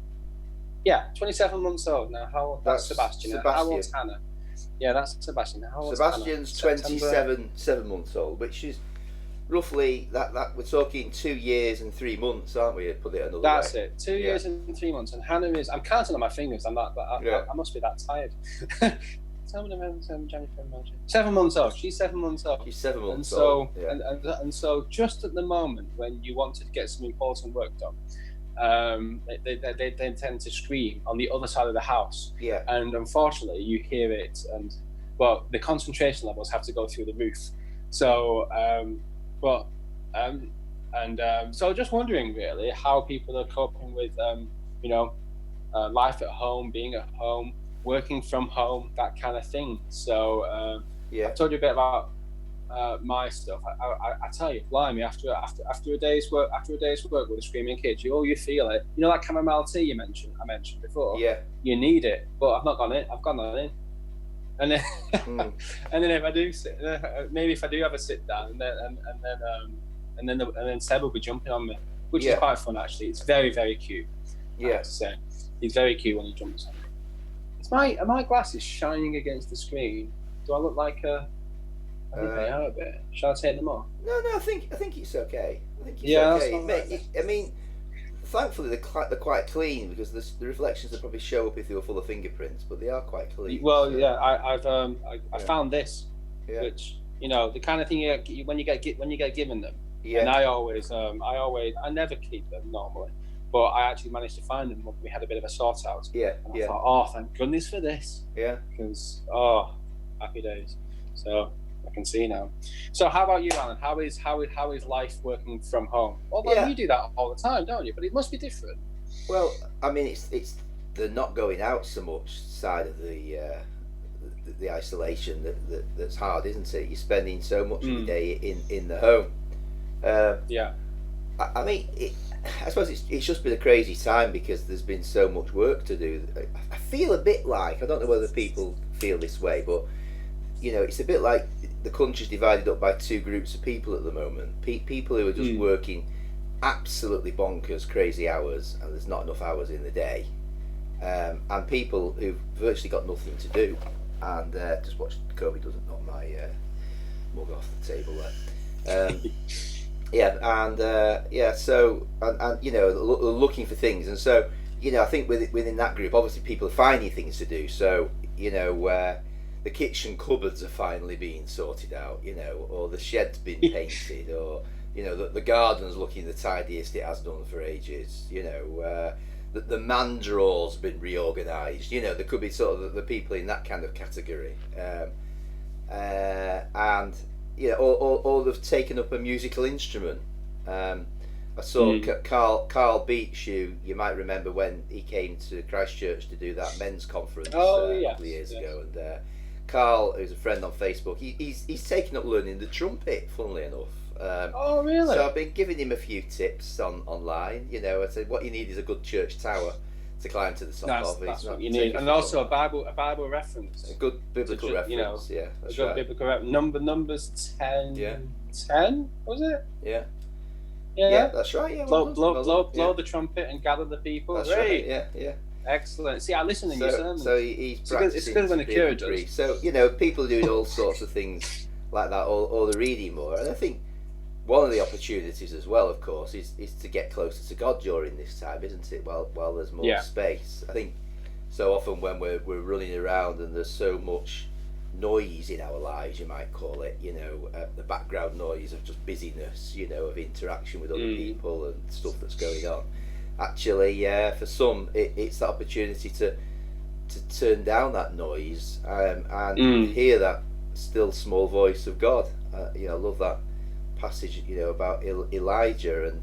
Yeah, 27 months old now. How old? That's Sebastian. How old's Hannah? Yeah, that's Sebastian. How old's Sebastian's Hannah? 7 months old, which is roughly that we're talking 2 years and 3 months, aren't we? Put it another way. That's it. 2 years and 3 months. And Hannah is. I'm counting on my fingers. I must be that tired. 7 months old. She's 7 months old. She's 7 months old. And so, just at the moment when you want to get some important work done, they tend to scream on the other side of the house. Yeah. And unfortunately, you hear it, and the concentration levels have to go through the roof. So, so just wondering really how people are coping with, life at home, being at home, working from home, that kind of thing. So I told you a bit about my stuff. I tell you, blimey, after a day's work with a screaming kid, you feel it. You know that chamomile tea I mentioned before. Yeah. You need it, but I've not gone in. I've gone on in. And then, and then if I do maybe if I do have a sit down, and then Seb will be jumping on me, which is quite fun actually. It's very, very cute. I have to say, he's very cute when he jumps on me. Are my glasses shining against the screen? Do I look like a? I think they are a bit. Shall I take them off? No, I think it's okay. I mean, thankfully they're quite clean because the reflections would probably show up if they were full of fingerprints, but they are quite clean. Well, so. I found this, which the kind of thing you get when you get given them. Yeah. And I never keep them normally, but I actually managed to find them when we had a bit of a sort out. Yeah. And I thought, thank goodness for this. Yeah. Because happy days. So I can see now. So how about you, Alan? How is life working from home? Although you do that all the time, don't you? But it must be different. Well, I mean, it's the not going out so much side of the isolation that's hard, isn't it? You're spending so much of your day in the home. I mean, I suppose it's just been a crazy time because there's been so much work to do. I feel a bit like, I don't know whether people feel this way, but it's a bit like the country's divided up by two groups of people at the moment. People who are just working absolutely bonkers, crazy hours, and there's not enough hours in the day. and people who've virtually got nothing to do, and just watch Kobe doesn't knock my mug off the table there. So and looking for things, and so I think within that group, obviously people are finding things to do. So the kitchen cupboards are finally being sorted out, or the shed's been painted, or the garden's looking the tidiest it has done for ages. The man drawer's been reorganised. There could be sort of the people in that kind of category, and all have taken up a musical instrument. I saw Carl Beach, you might remember when he came to Christchurch to do that men's conference a couple of years ago, and Carl, who's a friend on Facebook, he's taken up learning the trumpet, funnily enough. Oh, really? So I've been giving him a few tips online. I said what you need is a good church tower to climb to the top of. That's what you need, and also a Bible reference. A good biblical reference. That's a good biblical reference. Numbers 10. Yeah. 10 was it? Yeah. Yeah, that's right. Yeah, blow the trumpet and gather the people. That's right. Yeah. Excellent. See, I listen to your sermons. So he's practicing. It's good when a curate does. So people are doing all sorts of things like that, or they're reading more. And I think one of the opportunities as well, of course, is to get closer to God during this time, isn't it? While there's more space. I think so often when we're running around and there's so much noise in our lives, you might call it, the background noise of just busyness, of interaction with other people and stuff that's going on. Actually, for some, it's that opportunity to turn down that noise and hear that still small voice of God. I love that passage, about Elijah and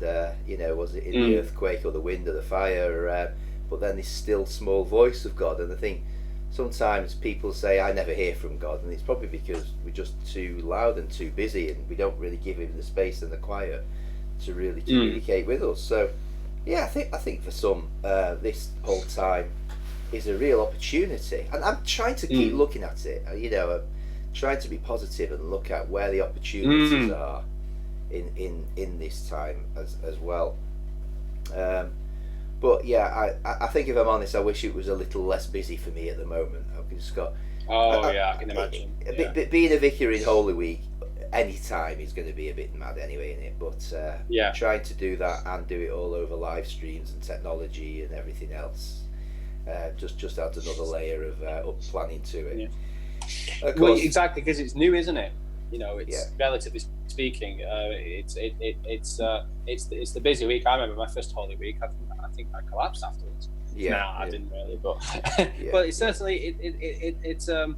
was it in the earthquake or the wind or the fire, but then this still small voice of God. And I think sometimes people say, I never hear from God, and it's probably because we're just too loud and too busy, and we don't really give him the space and the quiet to really communicate with us. So I think for some this whole time is a real opportunity, and I'm trying to keep looking at it. I'm trying to be positive and look at where the opportunities are in this time as well. But I think if I'm honest, I wish it was a little less busy for me at the moment. I've just got. I can imagine. Being a vicar in Holy Week, any time is going to be a bit mad anyway, isn't it? But trying to do that and do it all over live streams and technology and everything else, just adds another layer of up planning to it. Yeah. Of course, exactly, because it's new, isn't it? It's relatively speaking, it's the busy week. I remember my first Holy Week. I think I collapsed afterwards. I didn't really, but but it's certainly it's a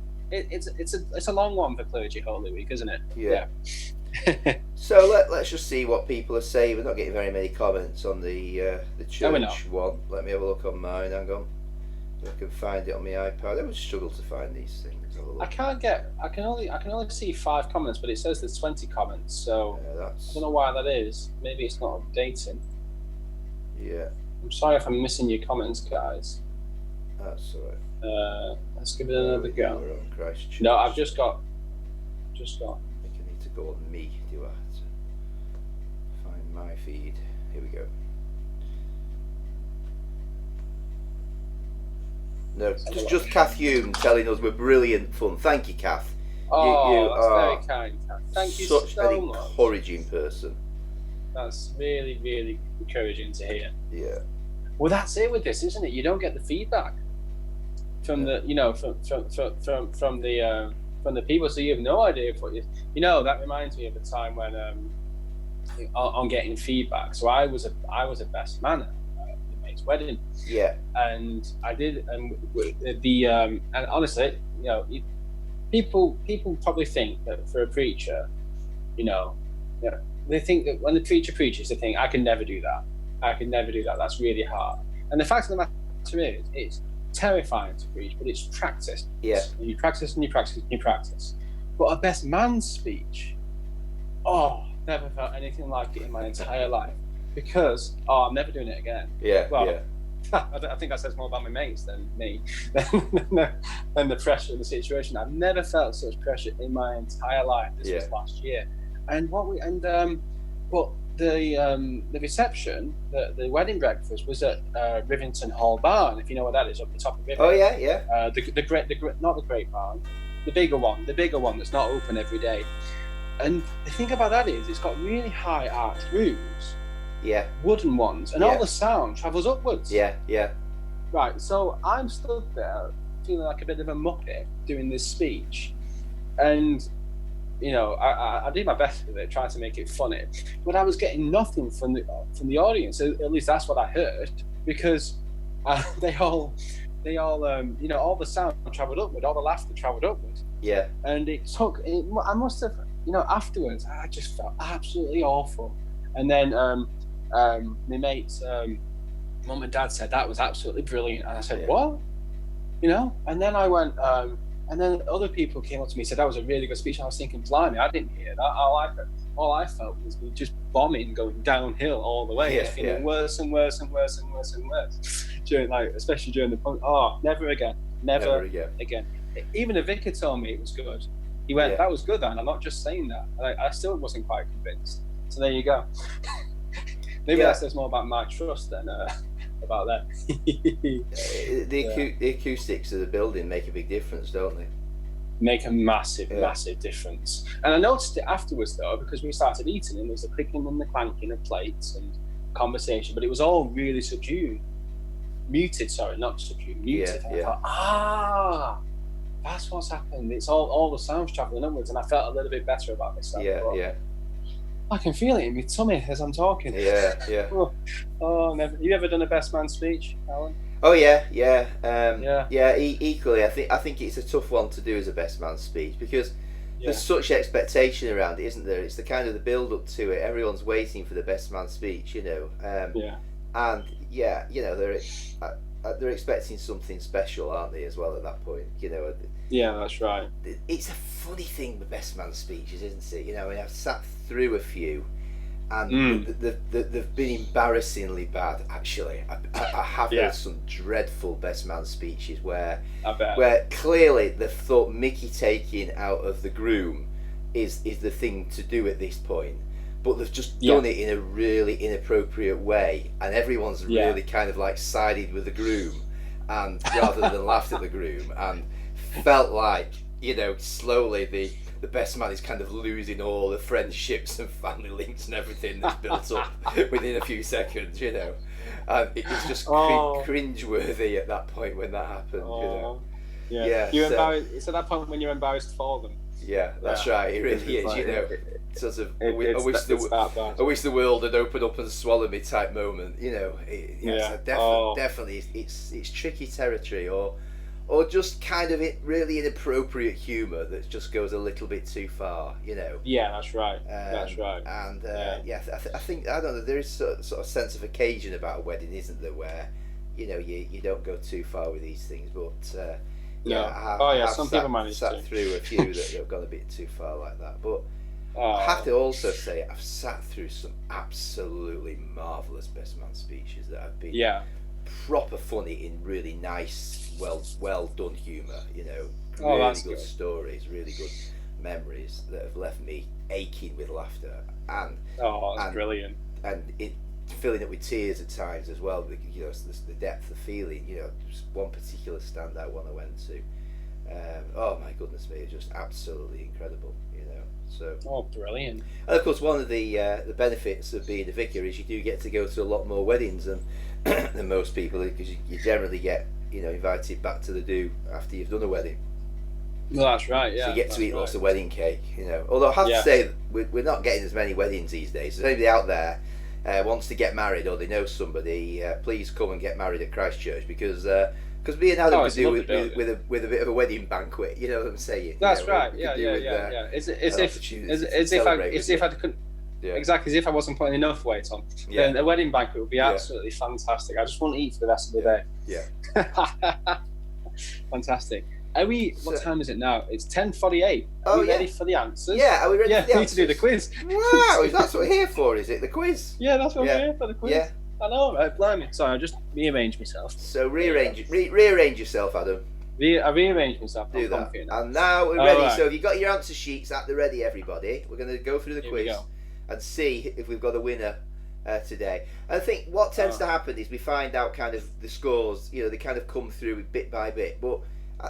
long one for clergy Holy Week, isn't it? Yeah. So let's just see what people are saying. We're not getting very many comments on the church one. Let me have a look on mine. Hang on, if I can find it on my iPad. I would struggle to find these things. I can only see 5 comments, but it says there's 20 comments, so I don't know why that is. Maybe it's not updating. Yeah. I'm sorry if I'm missing your comments, guys. That's alright. Let's give it another go. We're on Christchurch. No, I've just got. I think I need to go on me, do I? To find my feed. Here we go. No, just Kath Hume telling us we're brilliant fun. Thank you, Kath. That's very kind, Kath. Thank you such so an much. Encouraging person. That's really, really encouraging to hear. Yeah. Well, that's it with this, isn't it? You don't get the feedback from the, from the people, so you have no idea what you. That reminds me of a time when on getting feedback. So I was a best man at the mate's wedding. Yeah. And I did, and and honestly, people probably think that for a preacher, they think that when the preacher preaches, they think, I can never do that. That's really hard. And the fact of the matter is, it's terrifying to preach, but it's practice. Yeah. And you practice and you practice and you practice. But a best man's speech, never felt anything like it in my entire life. Because, I'm never doing it again. Yeah. Well, yeah. I think that says more about my mates than me, than the pressure of the situation. I've never felt such pressure in my entire life. This was last year, but the reception, the wedding breakfast was at Rivington Hall Barn, if you know what that is, up the top of Rivington. Oh yeah. The great, not the Great Barn, the bigger one that's not open every day. And the thing about that is, it's got really high arched roofs. Yeah. Wooden ones, and all the sound travels upwards. Yeah. Right. So I'm stood there feeling like a bit of a muppet doing this speech, and I did my best with it, trying to make it funny, but I was getting nothing from the audience. At least that's what I heard, because they all all the sound travelled upward, all the laughter travelled upward. Yeah. And I must have, afterwards, I just felt absolutely awful. And then my mate's mum and dad said that was absolutely brilliant, and I said, what? And then I went. And then other people came up to me and said that was a really good speech. And I was thinking, blimey, I didn't hear that. All I felt was me just bombing, going downhill all the way, feeling worse and worse and worse and worse and worse. Especially during the punk. Oh, never again. Even the vicar told me it was good. He went, that was good, and I'm not just saying that. I still wasn't quite convinced. So there you go. Maybe that says more about my trust than about that. The acoustics of the building make a big difference, don't they? Make a massive difference. And I noticed it afterwards, though, because we started eating and there was the clicking and the clanking of plates and conversation, but it was all really muted. And I thought, that's what's happened. It's all the sounds travelling upwards, and I felt a little bit better about myself. I can feel it in my tummy as I'm talking. Yeah. Oh, never. You ever done a best man speech, Alan? Oh yeah. Equally, I think it's a tough one to do as a best man speech, because there's such expectation around it, isn't there? It's the kind of the build up to it. Everyone's waiting for the best man speech, And they're expecting something special, aren't they, as well at that point? Yeah, that's right. It's a funny thing with best man speeches, isn't it? I've sat through a few, and they've been embarrassingly bad. Actually, I have heard some dreadful best man speeches where clearly they've thought Mickey taking out of the groom is the thing to do at this point, but they've just done it in a really inappropriate way, and everyone's really kind of like sided with the groom, and rather than laughed at the groom, and felt like slowly the best man is kind of losing all the friendships and family links and everything that's built up within a few seconds, and it's just cringeworthy at that point when that happened. You're embarrassed. It's at that point when you're embarrassed for them. Yeah, that's right. It really is. Sort of. I wish the world had opened up and swallowed me type moment. Definitely, it's tricky territory, or just kind of really inappropriate humour that just goes a little bit too far. Yeah, that's right. That's right. And I think I don't know. There is sort of sense of occasion about a wedding, isn't there? Where you don't go too far with these things, but. Some people manage to sat through a few that have gone a bit too far like that, but I have to also say I've sat through some absolutely marvellous best man speeches that have been proper funny in really nice, well done humour. Really good stories, really good memories that have left me aching with laughter, and brilliant, and it filling up with tears at times as well. The depth of feeling. Just one particular standout one I went to. Oh my goodness me, it's just absolutely incredible. So. Brilliant. And of course, one of the benefits of being a vicar is you do get to go to a lot more weddings than most people, because you generally get invited back to the do after you've done a wedding. Well, that's right. Yeah. So you get to eat lots of wedding cake. Although I have to say we're not getting as many weddings these days. So anybody out there wants to get married, or they know somebody, please come and get married at Christchurch, because me and Adam could do with a bit of a wedding banquet. You know what I'm saying? That's right. Yeah. As if I wasn't putting enough weight on. Then a wedding banquet would be absolutely fantastic. I just want to eat for the rest of the day. Yeah. Fantastic. What time is it now? It's 10:48. Are we ready for the answers? Yeah, are we ready for the answers? We need to do the quiz. Wow, that's what we're here for, is it? The quiz? Yeah, that's what we're here for, the quiz. Yeah. I know, right? Blimey. Sorry, I just rearranged myself. So rearrange yourself, Adam. I rearranged myself. Do that. And now we're ready. Right. So have you got your answer sheets at the ready, everybody? We're going to go through the quiz. and see if we've got a winner today. I think what tends to happen is we find out kind of the scores. They kind of come through bit by bit, but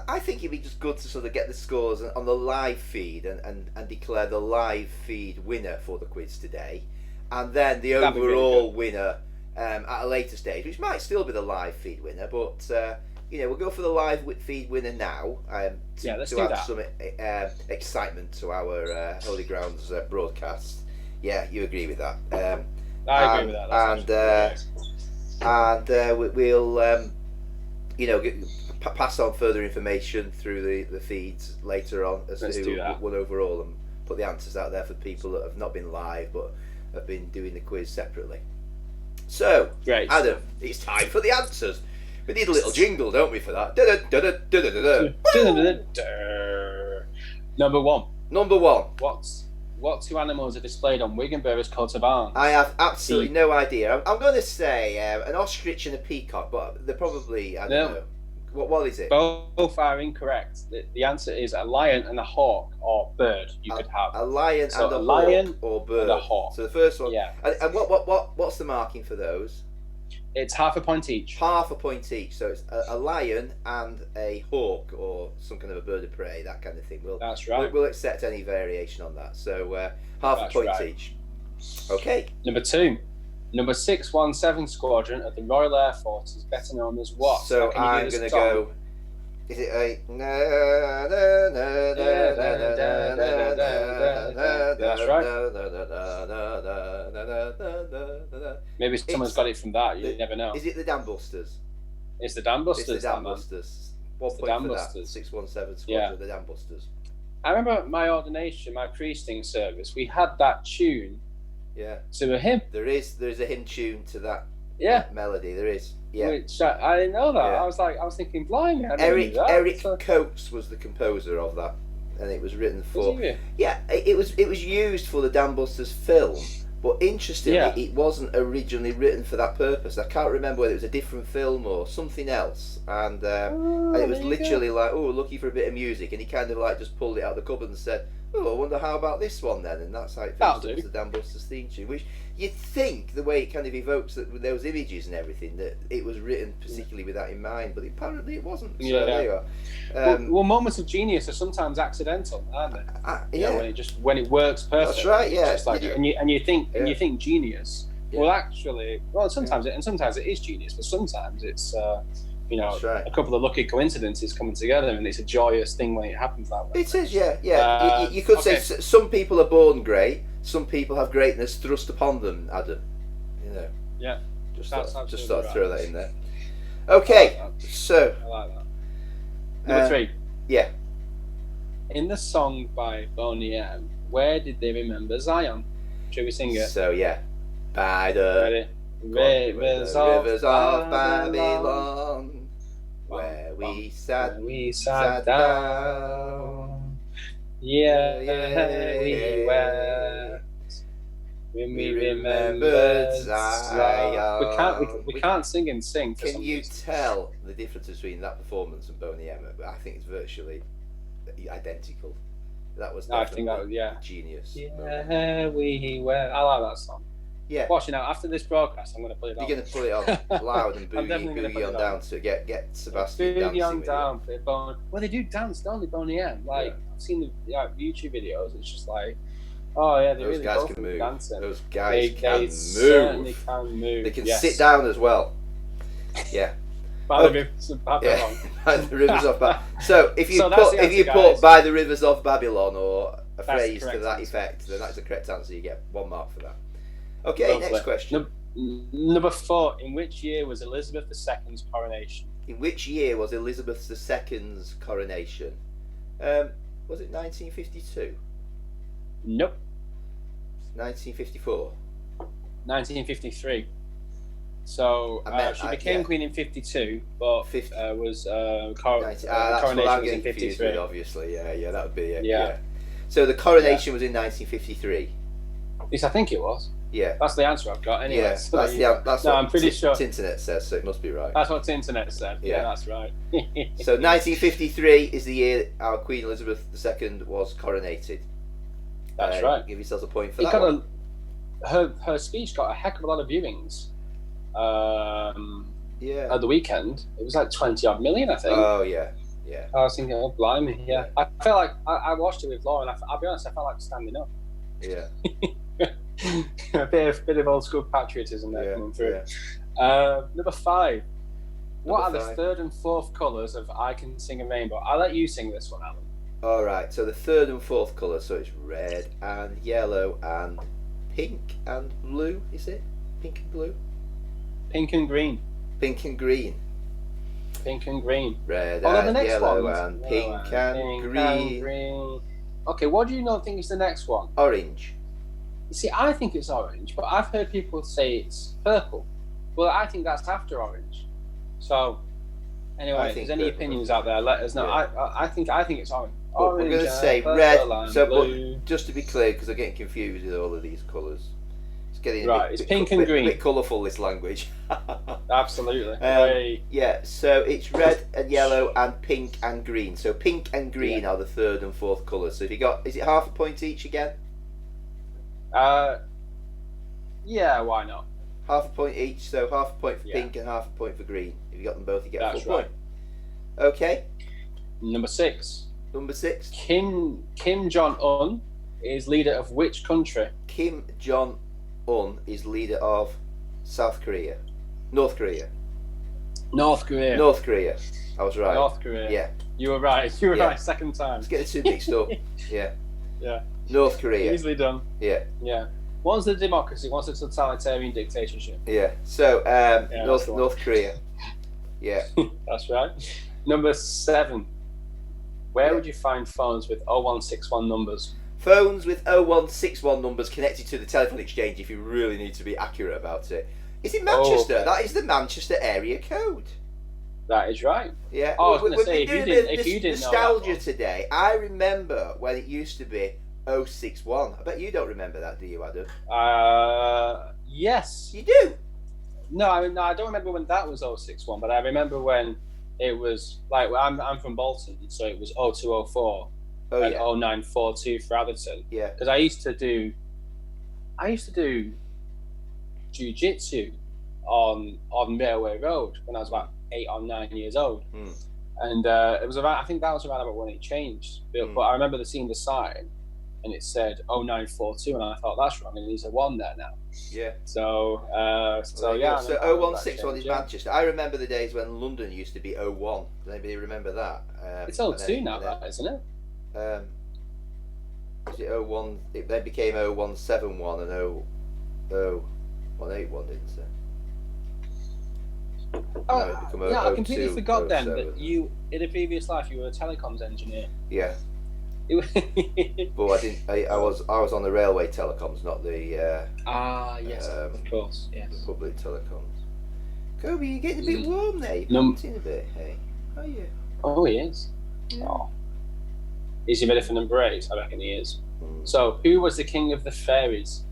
I think it'd be just good to sort of get the scores on the live feed and declare the live feed winner for the quiz today, and then the overall winner at a later stage, which might still be the live feed winner, but we'll go for the live feed winner now to add some excitement to our Holy Grounds broadcast. Yeah, you agree with that? I agree with that. We'll pass on further information through the feeds later on as to who won overall, and put the answers out there for people that have not been live but have been doing the quiz separately. So, great. Adam, it's time for the answers. We need a little jingle, don't we, for that? Number one. What two animals are displayed on Wigan Bearers' coat of arms? I have absolutely no idea. I'm going to say an ostrich and a peacock, but they're probably, I don't know. What is it? Both are incorrect. The answer is a lion and a hawk, or bird. You could have a lion and a lion hawk, or bird. And a hawk. So the first one. Yeah. And what's the marking for those? It's half a point each. Half a point each. So it's a lion and a hawk, or some kind of a bird of prey, that kind of thing. That's right. We'll accept any variation on that. So half a point each. Okay. Number two. Number 617 Squadron of the Royal Air Force is better known as what? So I'm going to go. Is it a? That's right. Maybe someone's got it from that. You never know. Is it the Dam Busters? It's the Dam Busters. It's the Dam Busters. 1 point for that. 617 Squadron of the Dam Busters. I remember my ordination, my priesting service. We had that tune. Yeah. To a hymn. There is a hymn tune to that. Yeah. Melody. There is. Yeah. Which I didn't know that. Yeah. I was thinking, blimey. Eric Coates was the composer of that, and it was written for. Was he? Yeah, it was used for the Dam Busters film, but interestingly, it wasn't originally written for that purpose. I can't remember whether it was a different film or something else, and it was literally like, looking for a bit of music, and he kind of like just pulled it out of the cupboard and said, I wonder how about this one then, and that's how it finished up as the Dam Busters theme tune, which you'd think the way it kind of evokes those images and everything, that it was written particularly with that in mind, but apparently it wasn't. So there you are. Well, moments of genius are sometimes accidental, aren't they? When it works perfectly. That's right. Yeah. Just like, and you think genius. Yeah. Well, actually, sometimes it is genius, but sometimes it's a couple of lucky coincidences coming together, and it's a joyous thing when it happens that way. It is, yeah. You could say some people are born great, some people have greatness thrust upon them, Adam. Yeah. Just thought I'd throw that in there. Okay, so. I like that. Number three. Yeah. In the song by Boney M, where did they remember Zion? Shall we sing it? So, yeah. By the rivers of Babylon, where we sat down. Yeah, we wept when we remembered Zion. We can't sing and sing. Can you tell the difference between that performance and Boney M? I think it's virtually identical. That was genius. Yeah, we wept. I like that song. Yeah. Watching out after this broadcast, I'm going to put it on. You're going to put it on loud and boogie on down to get Sebastian dancing on down. Well, they do dance, don't they, Boney M? I've seen the YouTube videos. It's just like, they those really guys can move. Dancing. Those guys can move. Certainly can move. They can sit down as well. Yeah. By the rivers of Babylon. By the rivers of Babylon. So if you put by the rivers of Babylon or a phrase to that effect, then that's the correct answer. You get 1 mark for that. Okay, next question. Number 4. In which year was Elizabeth II's coronation? In which year was Elizabeth II's coronation? Was it 1952? Nope. 1954? 1953. So she became queen in 52, but was coronation was in 53. Obviously, that would be it. Yeah. So the coronation was in 1953. At least I think it was. Yeah. That's the answer I've got anyway. Yeah, so that's what I'm pretty sure Tinternet says, so it must be right. That's what Tinternet said. Yeah, that's right. So 1953 is the year our Queen Elizabeth II was coronated. That's right. Give yourselves a point for that one. her speech got a heck of a lot of viewings. Yeah. At the weekend, it was like 20 odd million, I think. Oh yeah. I was thinking, oh blimey, yeah. I felt like I watched it with Laura, and I'll be honest, I felt like standing up. Yeah. a bit of old school patriotism there coming through. Number 5. What are the third and fourth colours of I Can Sing a Rainbow? I'll let you sing this one, Alan. All right. So the third and fourth colour. So it's red and yellow and pink and blue. Is it pink and blue? Pink and green. Pink and green. Pink and green. Red the and next yellow one. and pink and green. Okay, what do you not think is the next one? Orange. You see, I think it's orange, but I've heard people say it's purple. Well, I think that's after orange. So, anyway, if there's any opinions out there, let us know. Yeah. I think it's orange. But we're going to say red. So, but just to be clear, because I'm getting confused with all of these colours. It's getting it's pink and green. A bit colourful, this language. Absolutely. Yeah. So it's red and yellow and pink and green. So pink and green are the third and fourth colours. So if you got, is it half a point each again? Yeah. Why not? Half a point each. So half a point for pink and half a point for green. If you got them both, you get a full point. Okay. Number 6. Kim Jong-un is leader of which country? Kim Jong-un is leader of North Korea. North Korea. I was right. North Korea. Yeah. You were right. You were right second time. Let's get the two mixed up. Yeah. Yeah. North Korea. Easily done. Yeah. Yeah. One's the democracy, one's the totalitarian dictatorship. Yeah. So North Korea. Yeah. That's right. Number 7. Where would you find phones with 0161 numbers? Phones with 0161 numbers connected to the telephone exchange if you really need to be accurate about it. Is it Manchester? Okay. That is the Manchester area code. That is right. Yeah. I was going to say, if you didn't nostalgia today, I remember when it used to be 061. I bet you don't remember that, do you, Adam? Yes. You do? No, I don't remember when that was 061, but I remember when it was, like, I'm from Bolton, so it was 0204 and 0942 for Atherton. Yeah. Because I used to do jiu-jitsu on Railway Road when I was about 8 or 9 years old. And it was around, I think that was around about when it changed. But I remember seeing the sign and it said 0942 and I thought that's wrong and there's a 1 there now. Yeah. So So 0161 is Manchester. I remember the days when London used to be 01. Does anybody remember that? It's 02 now, that isn't it? Is it 01? It then became 0171 and 0181, didn't it? I completely forgot then that you, in a previous life, you were a telecoms engineer. Yeah. But I didn't. I was on the railway telecoms, not the. Yes, of course. Yes. The public telecoms. Kobe, you're getting a bit warm there. You're in a bit. Hey, how are you? Oh, he is. Yeah. Oh. Is he ready for number 8? I reckon he is. So, who was the king of the fairies?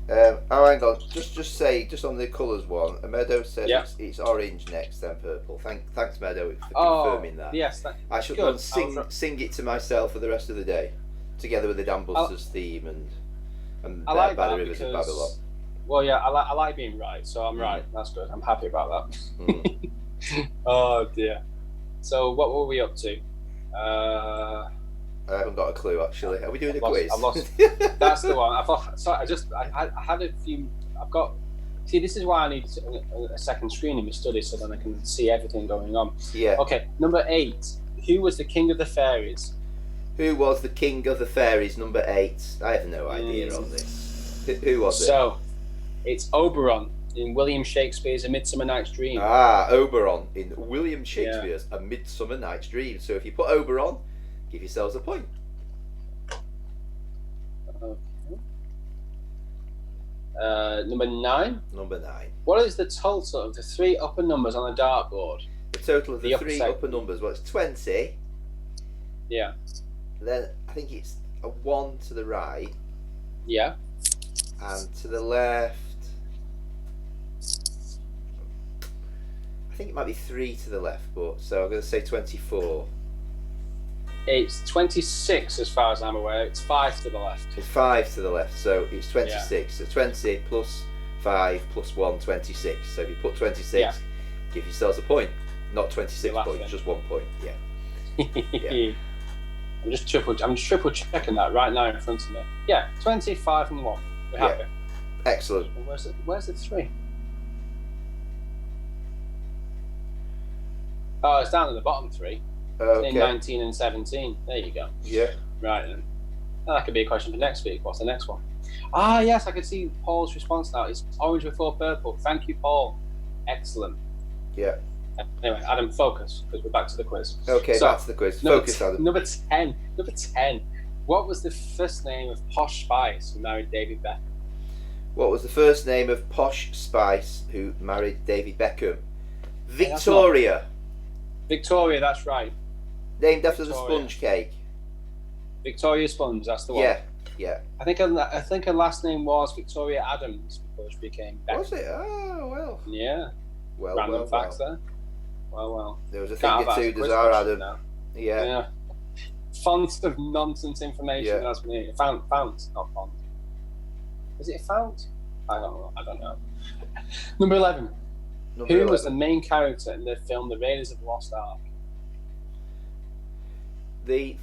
Hang on. Just on the colours one. Meadow said it's orange next, then purple. Thanks, Meadow, for confirming that. Yes. I should go and sing it to myself for the rest of the day, together with the Dan Busters theme and like By the Rivers of Babylon. Well, yeah, I like being right, so I'm right. That's good. I'm happy about that. Oh dear. So what were we up to? I haven't got a clue actually. Are we doing a quiz? I've lost. That's the one. I thought. Sorry, I had a few. I've got. See, this is why I need a second screen in my study so then I can see everything going on. Yeah. Okay. Number 8. Who was the king of the fairies? Who was the king of the fairies? Number 8. I have no idea on this. Who was it? So, it's Oberon in William Shakespeare's A Midsummer Night's Dream. Oberon in William Shakespeare's A Midsummer Night's Dream. So if you put Oberon, give yourselves a point. Number 9. What is the total of the 3 upper numbers on the dartboard? The total of the 3 upper numbers. Well, it's 20. Yeah. Then I think it's a 1 to the right. Yeah. And to the left, I think it might be 3 to the left. But so I'm going to say 24. It's 26 as far as I'm aware. It's 5 to the left. It's 5 to the left, so it's 26. Yeah. So 20 plus 5 plus 1, 26. So if you put 26, give yourselves a point. Not 26 points, just 1 point. Yeah. Yeah. I'm just triple checking that right now in front of me. Yeah, 25 and 1. We're happy. Excellent. Where's the 3? Oh, it's down at the bottom 3. Okay. In 19 and 17. There you go. Yeah. Right then. Well, that could be a question for next week. What's the next one? Ah, yes, I can see Paul's response now. It's orange before purple. Thank you, Paul. Excellent. Yeah. Anyway, Adam, focus, because we're back to the quiz. Okay, so, back to the quiz. Focus, Adam. Number 10. What was the first name of Posh Spice who married David Beckham? What was the first name of Posh Spice who married David Beckham? Victoria. Victoria, that's right. Named after the sponge cake. Victoria Sponge, that's the one. Yeah. I think her last name was Victoria Adams before she became Beckham. Was it? Oh, well. Yeah. Well, Random facts there. Well. There was a thing or two, does our Adam. Yeah. Font of nonsense information. That's me. Fount, not font. Is it a fount? I don't know. Number 11. Who was the main character in the film The Raiders of the Lost Ark? The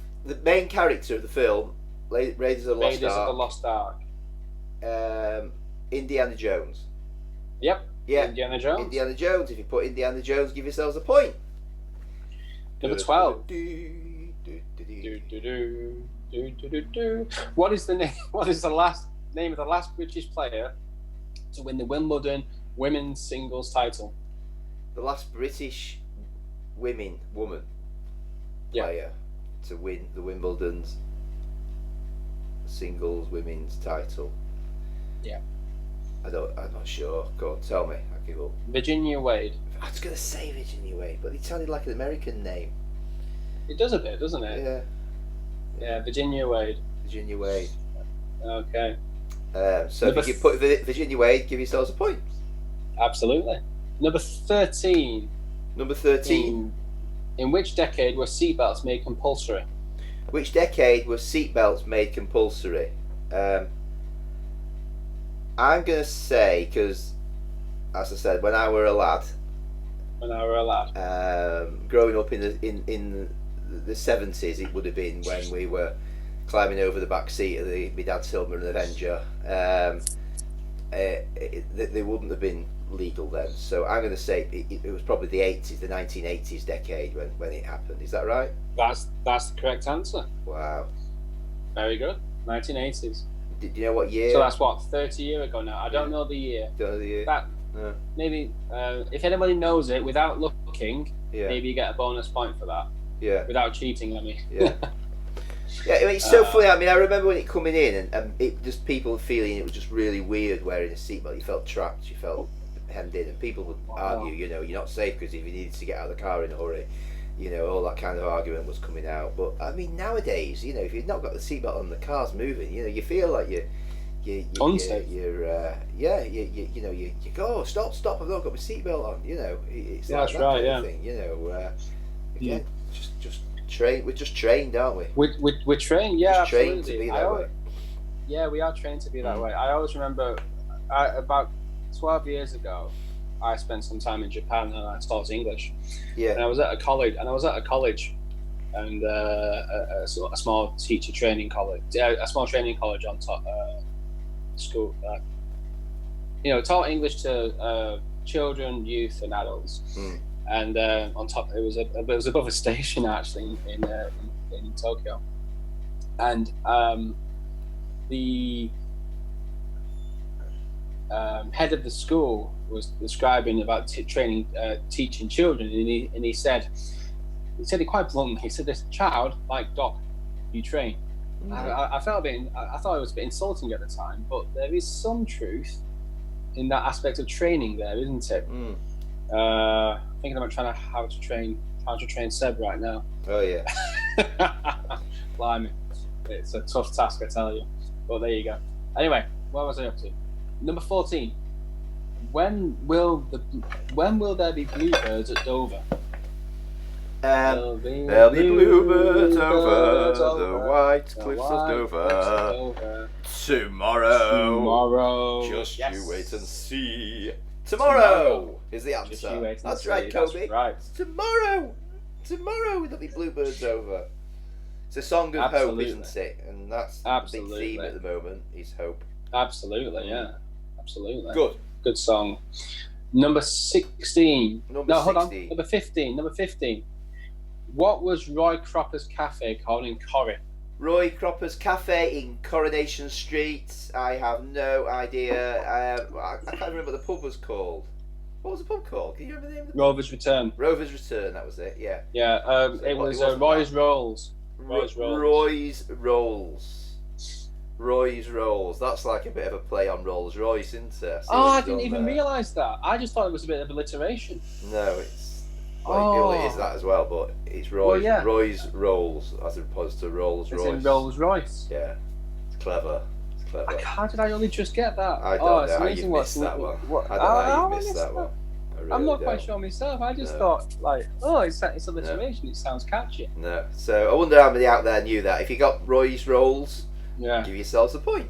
main character of the film, Raiders of the Lost Ark. Indiana Jones. Yep. Yeah. Indiana Jones. Indiana Jones. If you put Indiana Jones, give yourselves a point. Number 12. What is the name? What is the last name of the last British player to win the Wimbledon women's singles title? The last British woman player to win the Wimbledon's singles women's title. Yeah. I'm not sure. Go on, tell me. I give up. Virginia Wade. I was going to say Virginia Wade, but it sounded like an American name. It does a bit, doesn't it? Yeah. Yeah, Virginia Wade. Virginia Wade. Okay. So if you could put Virginia Wade, give yourselves a point. Absolutely. Number 13. Number 13. In which decade were seatbelts made compulsory? Which decade were seatbelts made compulsory? I'm going to say, because, as I said, when I were a lad. Growing up in the 70s, it would have been when we were climbing over the back seat of my dad's Hillman Avenger. They wouldn't have been legal then. So I'm going to say it was probably the 80s, the 1980s decade when it happened. Is that right? That's the correct answer. Wow. Very good. 1980s. Did you know what year? So that's what, 30 years ago now. I don't know the year. Don't know the year. No. Maybe if anybody knows it without looking, maybe you get a bonus point for that. Yeah. Without cheating, I mean. Yeah. Yeah, I mean, it's so funny. I mean, I remember when it coming in, and it just people feeling it was just really weird wearing a seatbelt. You felt trapped. You felt hemmed in, and people would argue, you're not safe because if you needed to get out of the car in a hurry, all that kind of argument was coming out. But I mean, nowadays, if you've not got the seatbelt on, the car's moving. You feel like you unsafe. You go, stop! I've not got my seatbelt on. It's like that's that right. kind of thing. Again, just trained. We're just trained, aren't we? We're trained. Yeah, absolutely. Trained to be that way. Yeah, we are trained to be that way. I always remember about 12 years ago, I spent some time in Japan and I taught English. Yeah. And I was at a college, and a small teacher training college, a small training college on top school. Taught English to children, youth, and adults. And on top, it was above a station actually in Tokyo, and the head of the school was describing about teaching children, and he said it quite bluntly. He said, "This child, like Doc, you train." I felt I thought it was a bit insulting at the time, but there is some truth in that aspect of training there, isn't it? Thinking about how to train Seb right now. Oh yeah. Blimey, it's a tough task, I tell you. But there you go. Anyway, what was I up to? Number 14. When will there be bluebirds at Dover? There'll be bluebirds over the white cliffs of Dover. Tomorrow. Just you wait and see. Tomorrow is the answer. That's right, Kobe. That's right. Tomorrow there'll be bluebirds over. It's a song of hope, isn't it? And that's the big theme at the moment, is hope. Absolutely, yeah. Absolutely. Good song. Number 16. Hold on. Number 15. What was Roy Cropper's Cafe called in Corrie? Roy Cropper's Cafe in Coronation Street. I have no idea. I can't remember what the pub was called. What was the pub called? Can you remember the name of the pub? Rover's Return. Rover's Return, that was it, yeah. Yeah, it was Roy's Rolls. Roy's Rolls. That's like a bit of a play on Rolls Royce, isn't it? I didn't even realise that. I just thought it was a bit of alliteration. No, it's... it is that as well, but it's Roy's Rolls as opposed to Rolls Royce. It's in Rolls Royce. Yeah, it's clever. How did I only just get that? I don't know how you missed that one. I don't know how you missed that one. I'm not quite sure myself. I just thought, it's alliteration. It sounds catchy. No. So I wonder how many out there knew that. If you got Roy's Rolls, give yourselves a point.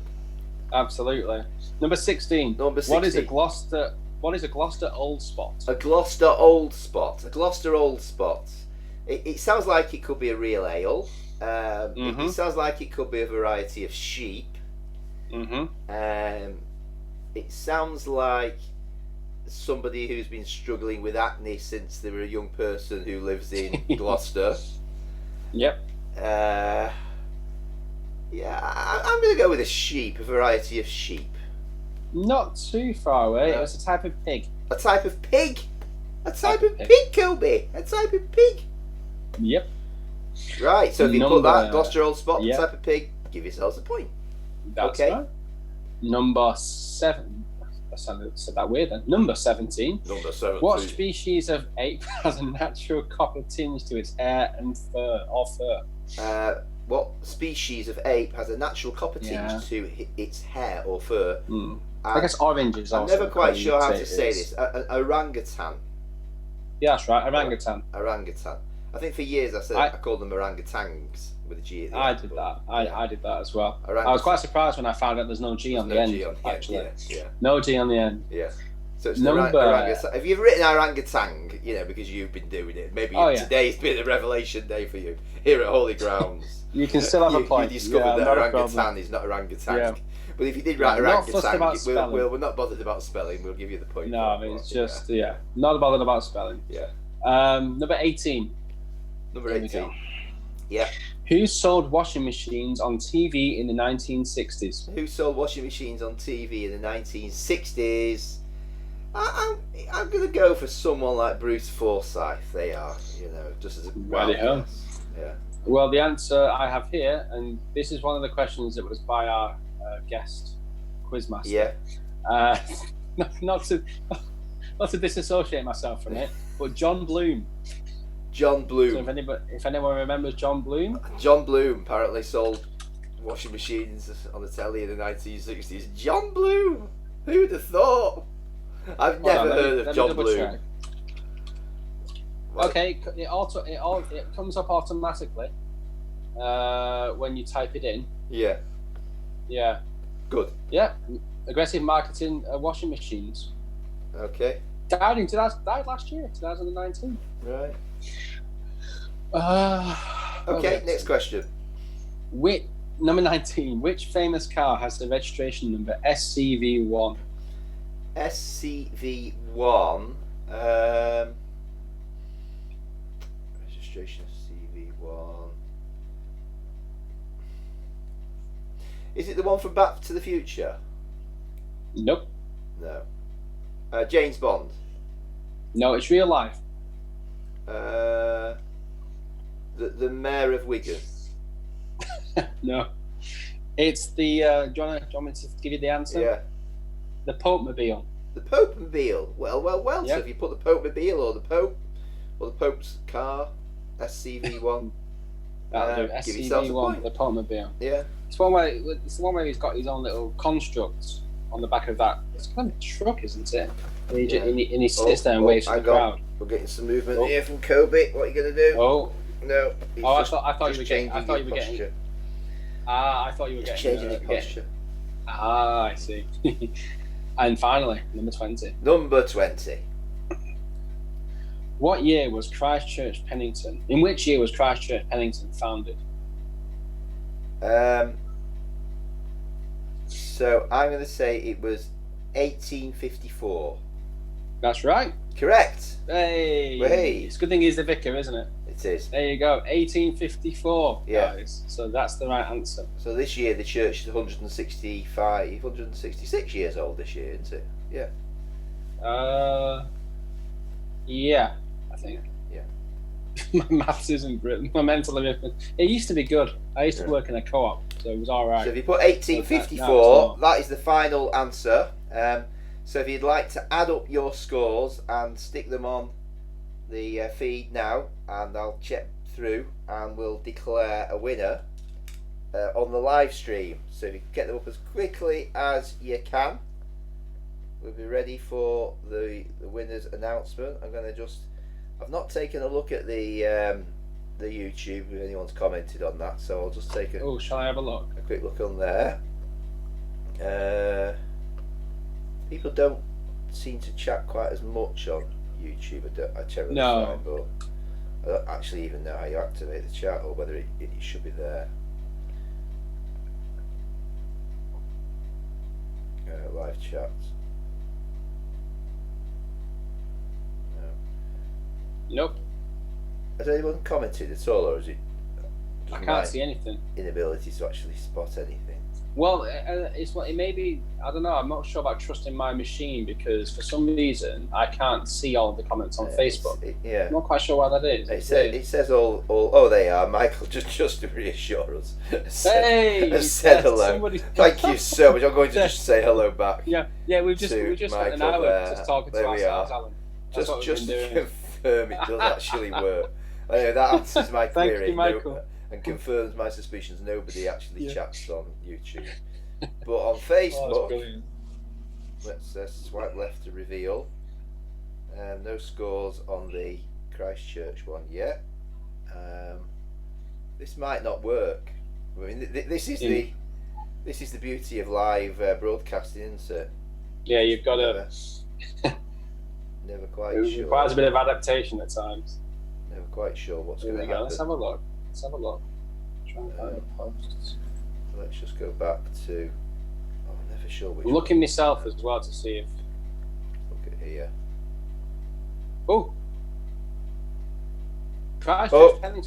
Absolutely. Number 16. What is a Gloucester Old Spot? A Gloucester Old Spot. It sounds like it could be a real ale. It sounds like it could be a variety of sheep. It sounds like somebody who's been struggling with acne since they were a young person who lives in Gloucester. Yep. I'm going to go with a variety of sheep. Not too far away. No. It was a type of pig. A type of pig, Kobe. A type of pig. Yep. Right. So if you put that Gloucester Old Spot, type of pig, give yourselves a point. That's okay. Right. Number 7. I said that weird then. Number 17. What species of ape has a natural copper tinge to its hair and fur? What species of ape has a natural copper tinge to its hair or fur? I guess orange is also. I'm never quite sure how to say this. An orangutan. Yeah, that's right. Orangutan. I think for years I called them orangutans with a G at the end. I did that. I did that as well. I was quite surprised when I found out there's no G on the end. Actually, no G on the end. Yeah. So it's orangutan. If you've written orangutan, because you've been doing it, maybe today's been a revelation day for you here at Holy Grounds. You can still have a point. You discovered that orangutan is not orangutan. Yeah. But if you did write orangutan, we're not bothered about spelling. We'll give you the point. No, I mean it's just not bothered about spelling. Yeah. Number 18. Number 18. Yeah. Who sold washing machines on TV in the 1960s? Who sold washing machines on TV in the 1960s? I'm going to go for someone like Bruce Forsyth. They are, just as a wild guess. Yeah. Well, the answer I have here, and this is one of the questions that was by our guest quizmaster. Yeah. Not to disassociate myself from it, but John Bloom. John Bloom. So if anyone remembers John Bloom. John Bloom apparently sold washing machines on the telly in the 1960s. John Bloom! Who would have thought? I've never heard of John Bloom. Okay, it comes up automatically when you type it in. Yeah. Yeah. Good. Yeah. Aggressive marketing washing machines. Okay. Died last year, 2019. Right. Okay, next question. Number 19. Which famous car has the registration number SCV1? SCV1. Registration SCV1. Is it the one from Back to the Future? Nope. No. James Bond. No, it's real life. The Mayor of Wigan. No. It's the. Do you want me to give you the answer? Yeah. The Pope-mobile. The Pope-mobile. Well. Yep. So if you put the Pope-mobile or the Pope or the Pope's car, SCV1. That'll do. SCV1, the Pope-mobile. Yeah. It's the one where he's got his own little construct on the back of that. It's kind of a truck, isn't it? And he sits there and waves to the crowd. We're getting some movement here from Kobe. What are you going to do? Oh, No. He's I just thought you were getting. I changing thought his you were posture. getting. I thought you were He's getting. changing his posture. I see. And finally, number 20. Number 20. What year was Christchurch Pennington? In which year was Christchurch Pennington founded? So I'm going to say it was 1854. That's right. Correct. Hey. It's a good thing he's the vicar, isn't it? It is. There you go. 1854, Yeah. guys. So that's the right answer. So this year the church is 166 years old this year, isn't it? Yeah. Yeah, I think. Yeah. My maths isn't great. My mental arithmetic. It used to be good. I used to work in a co-op, so it was all right. So if you put 1854, that is the final answer. So if you'd like to add up your scores and stick them on the feed now, and I'll check through and we'll declare a winner on the live stream. So if you can get them up as quickly as you can, we'll be ready for the winner's announcement. I've not taken a look at the YouTube if anyone's commented on that, so I'll just take shall I have a look? A quick look on there. People don't seem to chat quite as much on YouTube. I generally find, but I don't actually even know how you activate the chat or whether it should be there. Live chats. No. Nope. Has anyone commented at all, or is it? I can't see anything. Inability to actually spot anything. Well, it may be. I don't know. I'm not sure about trusting my machine because for some reason I can't see all of the comments on Facebook. I'm not quite sure why that is. It says all. Oh, they are. Michael just to reassure us. said hello. Thank you so much. I'm going to just say hello back. Yeah. We've just spent an hour just talking to ourselves, Alan. Just to confirm it does actually work. Anyway, that answers my query. Thank you, Michael. And confirms my suspicions. Nobody actually chats on YouTube, but on Facebook, let's swipe left to reveal. No scores on the Christchurch one yet. This might not work. I mean, this is the beauty of live broadcasting, isn't it? Yeah, you've got to. Never quite it sure. Requires a bit of adaptation at times. Never quite sure what's going to happen. Let's have a look. Try and find the posts. Let's just go back to. I'm never sure which. I'm looking myself as well to see if. Look at here. Oh.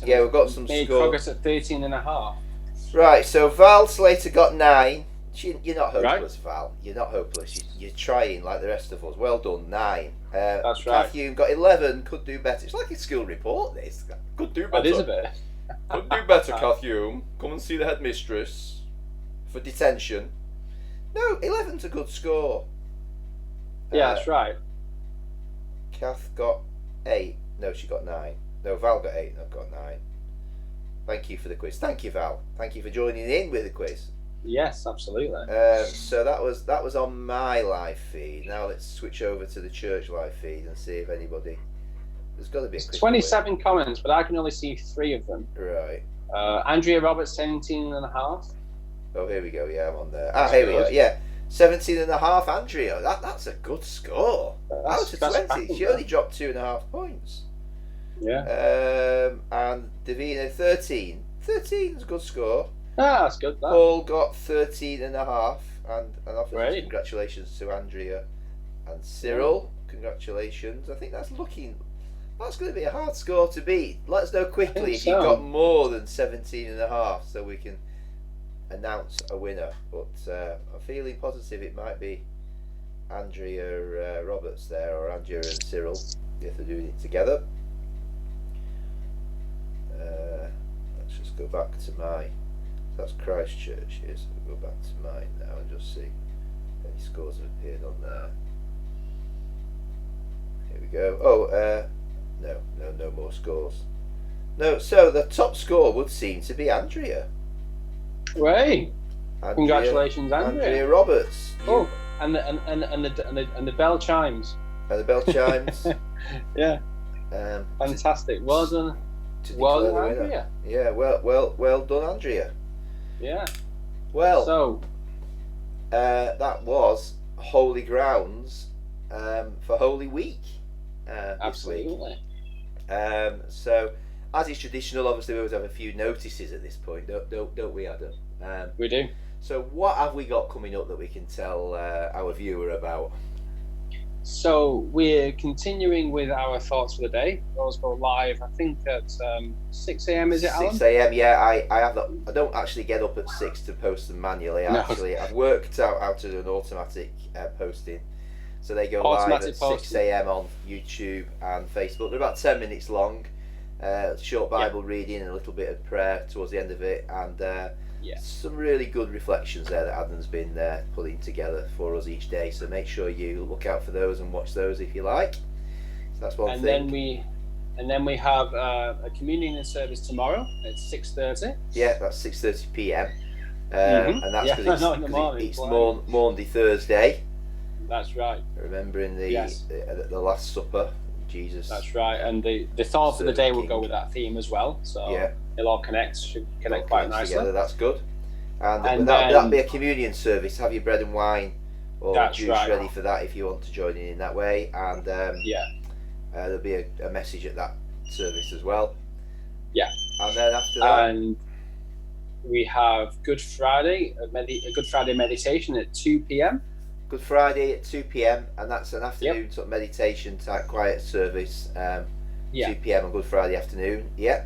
Yeah, we've got some made score. Progress at 13.5. Right, so Val Slater got 9. You're not hopeless, right. Val. You're not hopeless. You're trying like the rest of us. Well done, 9. That's right. Matthew got 11. Could do better. It's like a school report. This could do better. It is a bit. Could do better, Cathume. Come and see the headmistress for detention. No, 11's a good score. Yeah, that's right. Kath got 8. No, she got 9. No, Val got 8 and I've got 9. Thank you for the quiz. Thank you, Val. Thank you for joining in with the quiz. Yes, absolutely. So that was on my live feed. Now let's switch over to the church live feed and see if anybody. There's got to be. 27 comments, but I can only see 3 of them. Right. Andrea Roberts, 17.5. Oh, here we go. Yeah, I'm on there. Here we are. Yeah, 17.5. Andrea. That's a good score. Out of 20. She only dropped 2.5 points. Yeah. And Davina 13. 13 is a good score. That's good. That. Paul got 13.5, and obviously congratulations to Andrea and Cyril. Congratulations. I think that's going to be a hard score to beat. Let us know quickly if you've got more than 17.5, so we can announce a winner. But I'm feeling positive it might be Andrea Roberts there, or Andrea and Cyril if they're doing it together. Let's just go back to my. That's Christchurch here, so we'll go back to mine now and just see if any scores have appeared on there. Here we go. Oh, no more scores. No, so the top score would seem to be Andrea. Way! Congratulations, Andrea. Andrea Roberts. And the bell chimes. And the bell chimes. Yeah. Fantastic. Well done. To Well declare done, the winner. Andrea. Yeah, well done, Andrea. Yeah. Well, So that was Holy Grounds for Holy Week this week. absolutely. So, as is traditional, obviously we always have a few notices at this point, don't we, Adam? We do. So, what have we got coming up that we can tell our viewer about? So we're continuing with our thoughts for the day. Those go live, I think, at 6 a.m. Is it, Alan? 6 a.m. Yeah, I have that. I don't actually get up at 6 to post them manually. No. I've worked out how to do an automatic posting. So they go Automatic live at posting. 6 a.m. on YouTube and Facebook. They're about 10 minutes long. Short Bible reading and a little bit of prayer towards the end of it, and some really good reflections there that Adam's been putting together for us each day. So make sure you look out for those and watch those if you like. So that's one thing. And then we have a communion service tomorrow at 6:30. Yeah, that's 6:30 p.m. And that's because it's Maundy Thursday. That's right. Remembering the Last Supper, Jesus. That's right, and the thought for the day will go with that theme as well. So it'll all should connect quite nicely together. That's good. And that'll be a communion service. Have your bread and wine or juice ready for that if you want to join in that way. And there'll be a message at that service as well. Yeah. And then after that, and we have Good Friday, a Good Friday meditation at 2 p.m. Good Friday at 2 p.m. and that's an afternoon sort of meditation type quiet service. 2 p.m. on Good Friday afternoon. Yeah.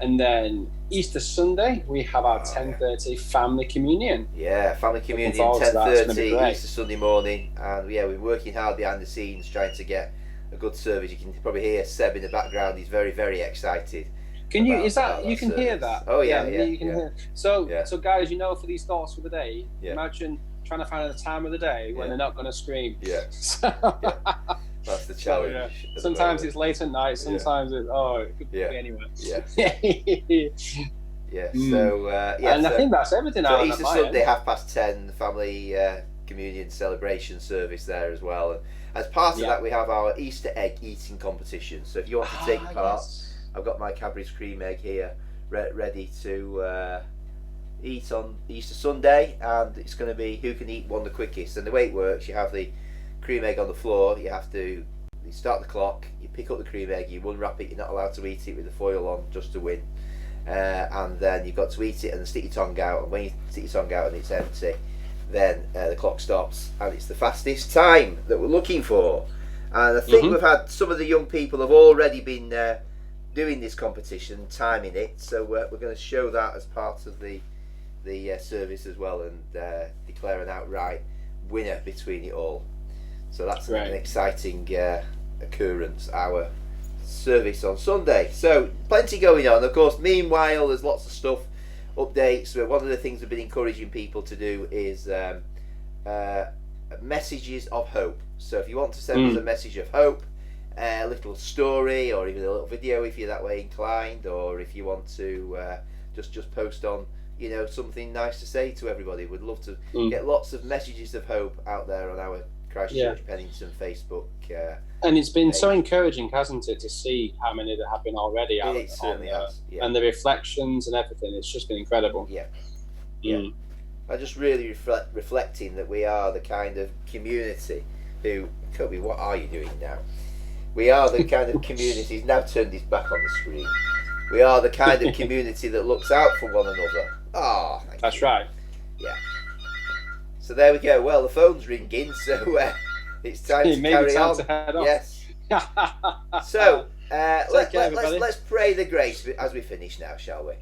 And then Easter Sunday we have our 10:30 family communion. Yeah, family communion 10:30 Easter Sunday morning, and we're working hard behind the scenes trying to get a good service. You can probably hear Seb in the background. He's very, very excited. Can you? Is that you can hear that? Oh yeah, you can hear. So guys, for these thoughts for the day, imagine trying to find a time of the day when they're not going to scream. Yeah. That's the challenge. Sometimes it's late at night. Sometimes it could be anywhere. Yeah. So I think that's everything. So Easter Sunday, 10:30, the family communion celebration service there as well. And as part of that, we have our Easter egg eating competition. So if you want to take part, I've got my Cadbury's cream egg here, ready to eat on Easter Sunday, and it's going to be who can eat one the quickest. And the way it works, you have the cream egg on the floor, you start the clock, you pick up the cream egg, you unwrap it, you're not allowed to eat it with the foil on just to win, and then you've got to eat it and stick your tongue out, and when you stick your tongue out and it's empty, then the clock stops, and it's the fastest time that we're looking for. And I think we've had some of the young people have already been doing this competition, timing it, so we're going to show that as part of the service as well, and declare an outright winner between it all. So that's an exciting occurrence, our service on Sunday. So plenty going on. Of course, meanwhile, there's lots of stuff, updates. One of the things we've been encouraging people to do is messages of hope. So if you want to send us a message of hope, a little story, or even a little video if you're that way inclined, or if you want to just post on something nice to say to everybody, we'd love to get lots of messages of hope out there on our Christchurch Pennington Facebook and it's been so encouraging, hasn't it, to see how many there have been already out. It certainly has, and the reflections and everything. It's just been incredible. I just really reflecting that we are the kind of community who, Kobe, what are you doing now? We are the kind of community, he's now turned his back on the screen. We are the kind of community that looks out for one another. That's right. Yeah. So there we go. Well, the phone's ringing, so it's time to carry on. To head off. Yes. So let's pray the grace as we finish now, shall we?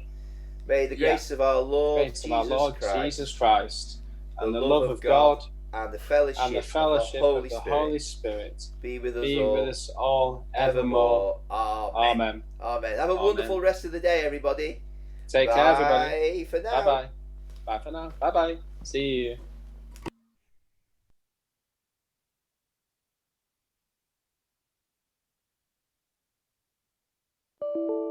May the grace of our Lord Jesus Christ, and the love of God, and the fellowship, of the Holy Spirit be with us all evermore. Amen. Have a wonderful rest of the day, everybody. Take care, everybody. Bye for now. Bye-bye. Bye for now. Bye-bye. See you.